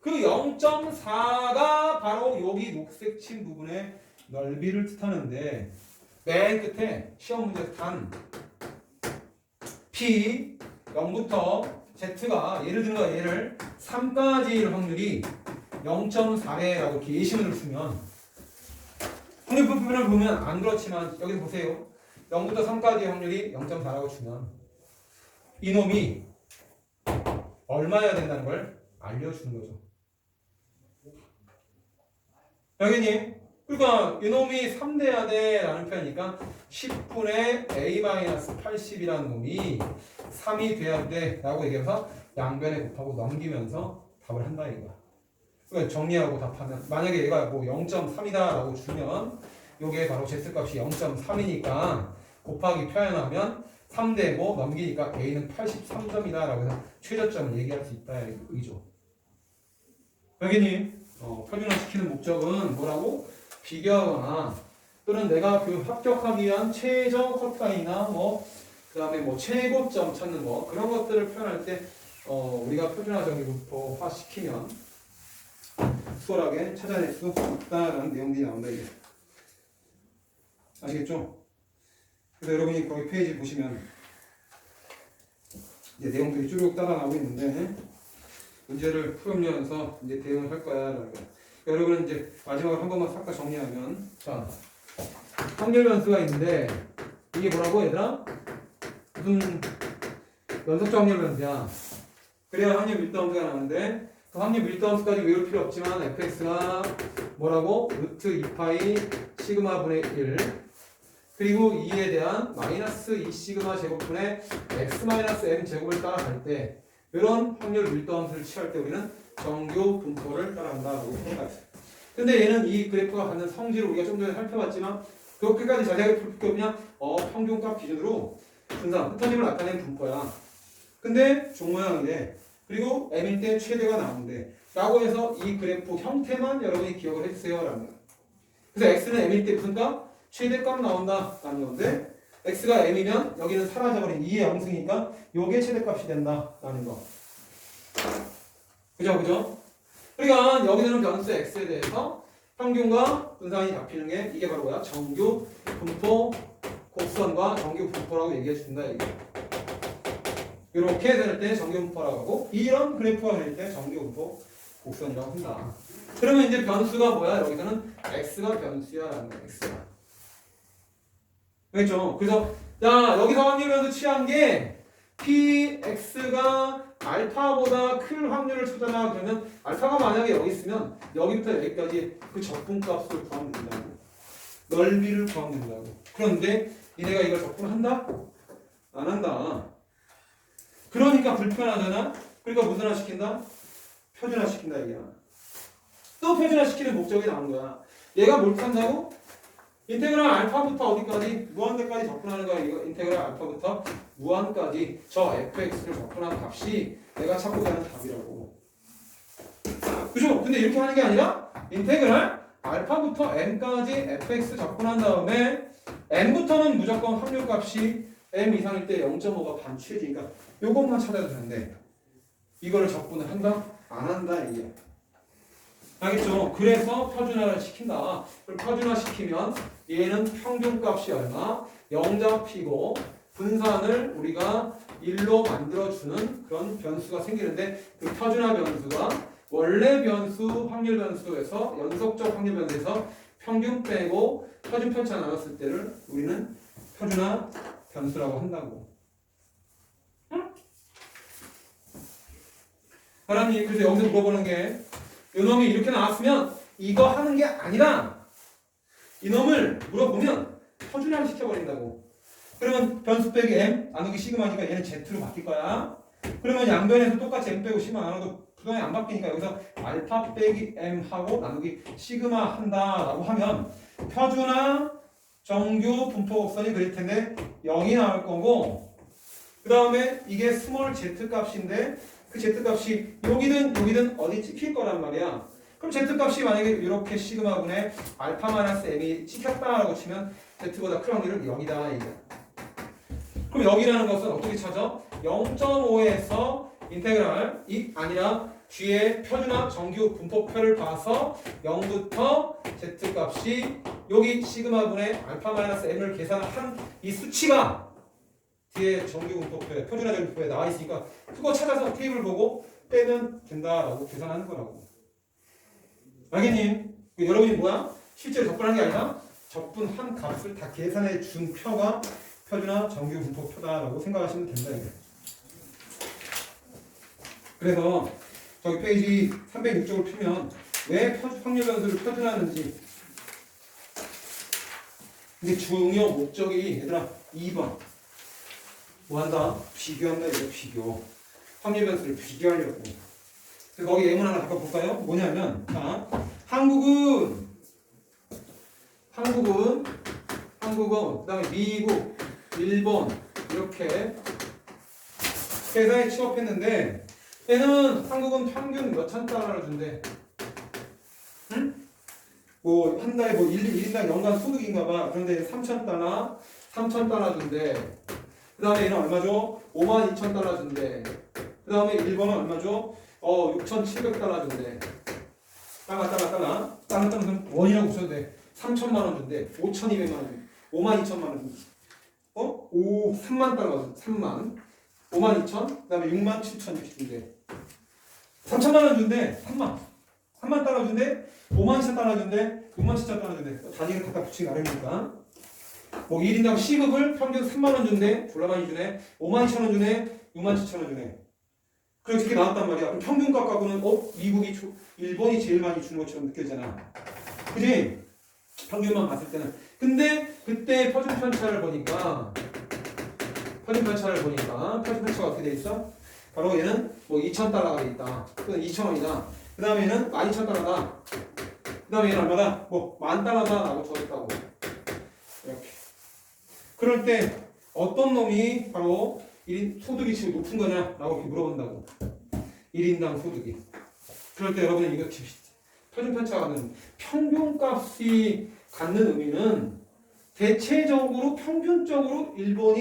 그 0.4가 바로 여기 녹색 친 부분의 넓이를 뜻하는데 맨 끝에 시험 문제에서 단 P 0부터 Z가 예를 들어 얘를 3까지일 확률이 0.4래라고 이렇게 예시문을 쓰면 확률표를 보면 안 그렇지만 여기 보세요. 0부터 3까지의 확률이 0.4라고 주면 이놈이 얼마여야 된다는 걸 알려주는 거죠. 여기님, 그러니까 이놈이 3돼야 돼 라는 표현이니까 10분의 A-80이라는 놈이 3이 돼야 돼 라고 얘기해서 양변에 곱하고 넘기면서 답을 한다 이거야. 그러니까 정리하고 답하면 만약에 얘가 뭐 0.3이다 라고 주면 요게 바로 Z값이 0.3이니까 곱하기 표현하면 3되고 넘기니까 A는 83점이다 라고 해서 최저점을 얘기할 수 있다 이죠. 여기님 표준화시키는 목적은 뭐라고? 비교하거나 또는 내가 그 합격하기 위한 최저 컷라인이나 그 다음에 최고점 찾는 거 그런 것들을 표현할 때 우리가 표준화 정의분포화 시키면 수월하게 찾아낼 수 있다라는 내용들이 나온다 이게. 아시겠죠? 그래서 여러분이 거기 페이지 보시면 이제 내용들이 쭉 따라 나오고 있는데 문제를 풀으면서 이제 대응을 할 거야 라는 거야. 여러분은 이제 마지막으로 한 번만 싹 다 정리하면 자 확률 변수가 있는데 이게 뭐라고 얘들아? 무슨 연속적 확률 변수야. 그래야 확률 밀도함수가 나오는데 그 확률 밀도함수까지 외울 필요 없지만 fx가 뭐라고? 루트 2파이 시그마 분의 1 그리고 2에 대한 마이너스 2 시그마 제곱분의 x 마이너스 m 제곱을 따라갈 때 이런 확률 밀도함수를 취할 때 우리는 정규 분포를 따라간다고 생각했어요. 근데 얘는 이 그래프가 갖는 성질을 우리가 좀 전에 살펴봤지만 그렇게까지 자세하게 풀 게 없냐? 평균값 기준으로 분산, 흩어짐을 나타낸 분포야. 근데 종 모양이래. 그리고 m일 때 최대가 나오는데 라고 해서 이 그래프 형태만 여러분이 기억을 해주세요 라는 거야. 그래서 x는 m일 때 무슨 값? 최대값 나온다 라는 건데 x가 m이면 여기는 사라져버린 2의 양승이니까 요게 최대값이 된다 라는 거. 그죠? 그러니까 여기서는 변수 x에 대해서 평균과 분산이 잡히는 게 이게 바로 뭐야? 정규 분포 곡선과 정규 분포라고 얘기해 준다 이게. 이렇게 될 때 정규 분포라고 하고 이런 그래프가 될 때 정규 분포 곡선이라고 한다. 그러면 이제 변수가 뭐야? 여기서는 x가 변수야라는 거야. x가. 그렇죠? 그래서 야 여기서 확률 변수 취한 게 px가 알파보다 큰 확률을 찾아라 그러면 알파가 만약에 여기 있으면 여기부터 여기까지 그 적분값을 구하면 된다고. 넓이를 구하면 된다고. 그런데 니네가 이걸 적분한다? 안 한다. 그러니까 불편하잖아. 그러니까 무슨 시킨다? 표준화시킨다 이게. 또 표준화시키는 목적이 나온 거야. 얘가 뭘 탄다고? 인테그랄 알파부터 어디까지? 무한대까지 접근하는 거야. 이거 인테그랄 알파부터 무한까지 저 fx를 접근한 값이 내가 찾고 가는 답이라고. 그죠? 근데 이렇게 하는 게 아니라 인테그랄 알파부터 n까지 fx 접근한 다음에 n부터는 무조건 확률값이 m 이상일 때 0.5가 반취해지니까 요것만 찾아도 되는데 이거를 적분을 한다? 안 한다 이게. 알겠죠? 그래서 표준화를 시킨다. 그럼 표준화 시키면 얘는 평균값이 얼마? 0 잡히고 분산을 우리가 1로 만들어주는 그런 변수가 생기는데 그 표준화 변수가 원래 변수 확률 변수에서 연속적 확률 변수에서 평균 빼고 표준 편차 나눴을 때를 우리는 표준화 변수라고 한다고. 사람이 그래서 여기서 물어보는 게 이놈이 이렇게 나왔으면 이거 하는 게 아니라 이놈을 물어보면 표준화를 시켜버린다고. 그러면 변수 빼기 m 나누기 시그마니까 얘는 z로 바뀔 거야. 그러면 양변에서 똑같이 m 빼고 시그마 나눠도 부동이 안 바뀌니까 여기서 알파 빼기 m 하고 나누기 시그마 한다라고 하면 표준화 정규 분포 곡선이 그릴 텐데 0이 나올 거고 그 다음에 이게 스몰 z 값인데 그 z 값이 여기든 어디 찍힐 거란 말이야. 그럼 z 값이 만약에 이렇게 시그마분의 알파 마이너스 m이 찍혔다라고 치면 z보다 큰 확률은 0이다 이게. 그럼 여기라는 것은 어떻게 찾아? 0.5에서 인테그랄이 아니라 뒤에 표준화 정규 분포표를 봐서 0부터 z 값이 여기 시그마분의 알파 마이너스 m을 계산한 이 수치가 뒤에 정규 분포표에 표준화 정규 분포에 나와 있으니까 그거 찾아서 테이블 보고 빼면 된다라고 계산하는 거라고. 알겠니? 여러분이 뭐야? 실제로 접근한 게 아니라 적분한 값을 다 계산해 준 표가 표준화 정규 분포표다라고 생각하시면 된다 이게. 그래서 저기 페이지 306쪽을 펴면 왜 확률 변수를 표준화하는지 근데 중요 목적이 얘들아 2번 뭐 한다? 비교한다 이거 비교. 확률 변수를 비교하려고. 그래서 거기 예문 하나 갖고 볼까요? 뭐냐면 자, 한국은 그다음에 미국, 일본 이렇게 회사에 취업했는데 얘는 한국은 평균 몇천 달러를 준대. 응? 뭐 한 달에 뭐 1인당 연간 소득인가 봐. 그런데 3,000달러 준대. 그 다음에 얘는 얼마 줘? 52,000달러 준대. 그 다음에 일본은 얼마 줘? 6,700달러 준대. 따라 원이라고 써도 돼. 3천만 원 준대. 5,200만 원. 52,000만 원 준대. 3만 달러 3만. 52,000. 그 다음에 67,000 준대. 3천만 원 준대. 3만 달러 준대. 52,000달러 준대. 67,000달러 준대. 단위를 갖다 붙이기 나름이니까. 뭐 1인당 시급을 평균 3만 원 준대. 졸라 많이 주네. 52,000원 주네. 67,000원 주네. 그렇게 나왔단 말이야. 그럼 평균값 갖고는 일본이 제일 많이 주는 것처럼 느껴지잖아. 그지? 평균만 봤을 때는. 근데 그때 표준 편차를 보니까 표준 편차가 어떻게 돼 있어? 바로 얘는 뭐 2,000달러가 돼 있다. 그건 2,000원이다. 그 다음에 얘는 12,000달러다. 그 다음에 얘는 얼마다? 뭐 10,000달러다 라고 적었다고. 이렇게. 그럴 때 어떤 놈이 바로 소득이 지금 높은 거냐? 라고 이렇게 물어본다고. 1인당 소득이. 그럴 때 여러분은 이거 표준 편차가 갖는 평균값이 갖는 의미는 대체적으로 평균적으로 일본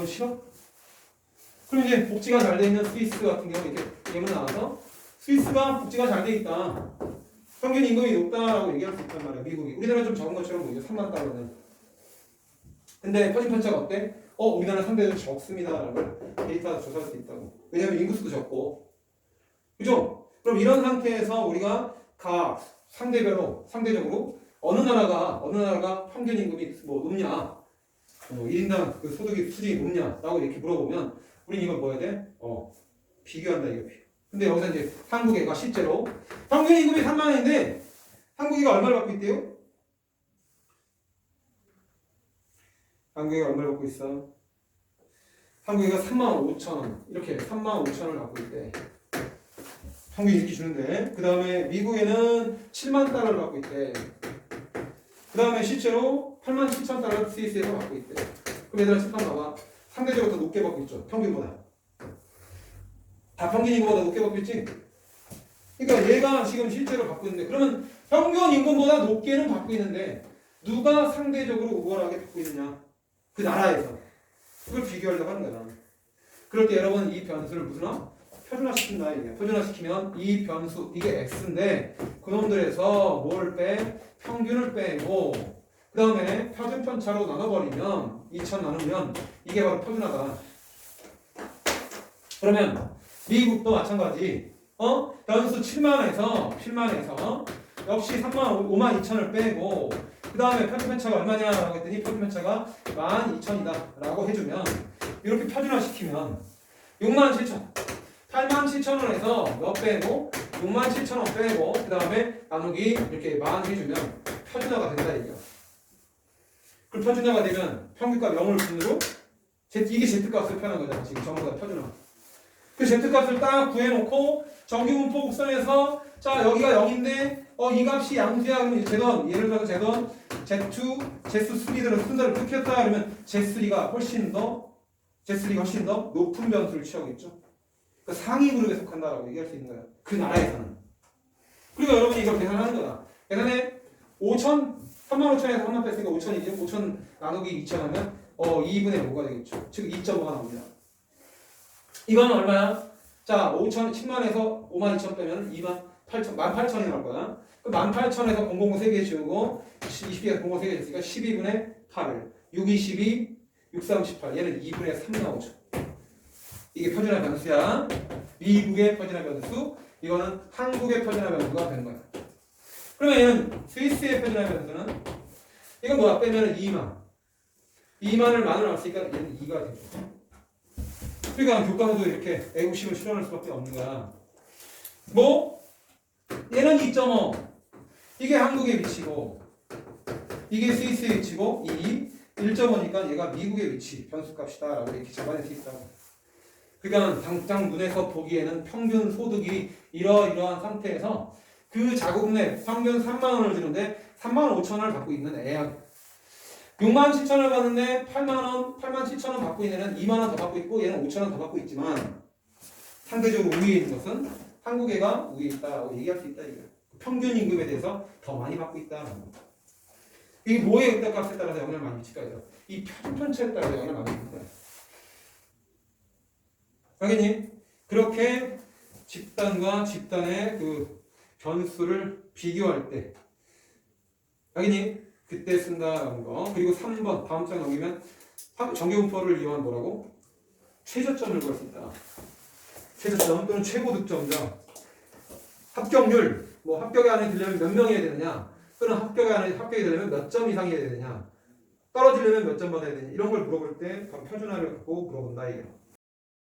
싫어? 그럼 이제 복지가 잘 돼 있는 스위스 같은 경우 이렇게 예문 나와서 스위스가 복지가 잘 돼 있다. 평균 임금이 높다라고 얘기할 수 있단 말이야. 미국이. 우리나라 좀 적은 것처럼 보이죠. 3만 달러는. 근데 표준 편차가 어때? 우리나라 상대적으로 적습니다라고 데이터 조사할 수 있다고. 왜냐면 인구수도 적고. 그죠? 그럼 이런 상태에서 우리가 각 상대적으로 어느 나라가 평균 임금이 뭐 높냐? 1인당 그 소득이 수준이 높냐라고 이렇게 물어보면 우리는 이걸 뭐 해야 돼? 비교한다 이거 비교. 근데 여기서 이제 한국애가 실제로 평균 임금이 3만 원인데 한국애가 얼마를 받고 있대요? 한국애가 얼마를 받고 있어? 한국애가 35,000원 이렇게 35,000원을 받고 있대. 평균 이렇게 주는데 그 다음에 미국에는 7만 달러를 받고 있대. 그 다음에 실제로 87,000달러 스위스에서 받고 있대. 그럼 얘들아 칠판 봐봐. 상대적으로 더 높게 받고 있죠. 평균보다. 다 평균 임금보다 높게 받고 있지? 그러니까 얘가 지금 실제로 받고 있는데 그러면 평균 임금보다 높게는 받고 있는데 누가 상대적으로 우월하게 받고 있느냐? 그 나라에서. 그걸 비교하려고 하는 거야. 그럴 때 여러분 이 변수를 무슨 표준화시킨다 이게. 표준화시키면 이 변수 이게 x인데 그놈들에서 뭘 빼? 평균을 빼고 그 다음에 표준 편차로 나눠버리면 2000 나누면 이게 바로 표준화다. 그러면 미국도 마찬가지. 변수 7만에서 역시 5만 2천을 빼고 그 다음에 표준 편차가 얼마냐라고 했더니 표준 편차가 12,000이다 라고 해주면 이렇게 표준화시키면 67,000 87,000원에서 몇 빼고 67,000원 빼고 그 다음에 나누기 이렇게 만 해주면 표준화가 된다 이거야. 그럼 표준화가 되면 평균값 0을 기준으로 이게 Z값을 표현한 거잖아. 지금 전부 다 표준화. 그 Z값을 딱 구해놓고 정규분포 곡선에서 자 여기가 0인데 이 값이 양수야 그러면 제던 예를 들어서 제던 Z2, Z3들은 순서를 끊겼다 그러면 Z3가 훨씬 더 높은 변수를 취하겠죠. 그러니까 상위 그룹에 속한다라고 얘기할 수 있는 거야. 그 나라에서는. 그리고 여러분이 이걸 계산하는 거다. 계산해 5,000, 35,000에서 3만 뺐으니까 5,000이죠. 5,000 나누기 2,000 하면 2분의 5가 되겠죠. 즉 2.5가 나옵니다. 이건 얼마야? 자 5,000, 10만에서 5만 2천 빼면 18,000이 나올 거야. 그럼 18,000에서 000 3개 지우고 20개에서 000 3개 줬으니까 12분의 8을 6, 22, 6, 3, 18 얘는 2분의 3 나오죠. 이게 표준화 변수야. 미국의 표준화 변수 이거는 한국의 표준화 변수가 되는 거야. 그러면 얘는 스위스의 표준화 변수는 이건 뭐야? 빼면 2만을 만으로 나왔으니까 얘는 2가 되죠. 그러니까 교과서도 이렇게 애국심을 실현할 수밖에 없는 거야. 얘는 2.5 이게 한국의 위치고 이게 스위스의 위치고 1.5니까 얘가 미국의 위치 변수값이다 라고 이렇게 잡아낼 수 있다. 그러니까 당장 눈에서 보기에는 평균 소득이 이러이러한 상태에서 그 자국 내 평균 3만 원을 주는데 3만 5천 원을 받고 있는 애야. 6만 7천 원을 받는데 8만 7천 원 받고 있는 애는 2만 원 더 받고 있고 얘는 5천 원 더 받고 있지만 상대적으로 위에 있는 것은 한국 애가 위에 있다라고 얘기할 수 있다 이거야. 평균 임금에 대해서 더 많이 받고 있다. 이게 뭐의 극대값에 따라서 영향을 많이 미칠까 해요. 이 표준 편차에 따라서 영향을 많이 미칠 거야. 알겠니? 그렇게 집단과 집단의 그 변수를 비교할 때 알겠니? 그때 쓴다는 거. 그리고 3번 다음 장 넘기면 정규분포를 이용한 뭐라고? 최저점을 구할 수 있다. 최저점 또는 최고 득점자. 합격률. 합격에 안에 들려면 몇 명이어야 되느냐? 또는 합격이 되려면 몇 점 이상이어야 되느냐? 떨어지려면 몇 점 받아야 되느냐? 이런 걸 물어볼 때 바로 표준화를 갖고 물어본다 이게.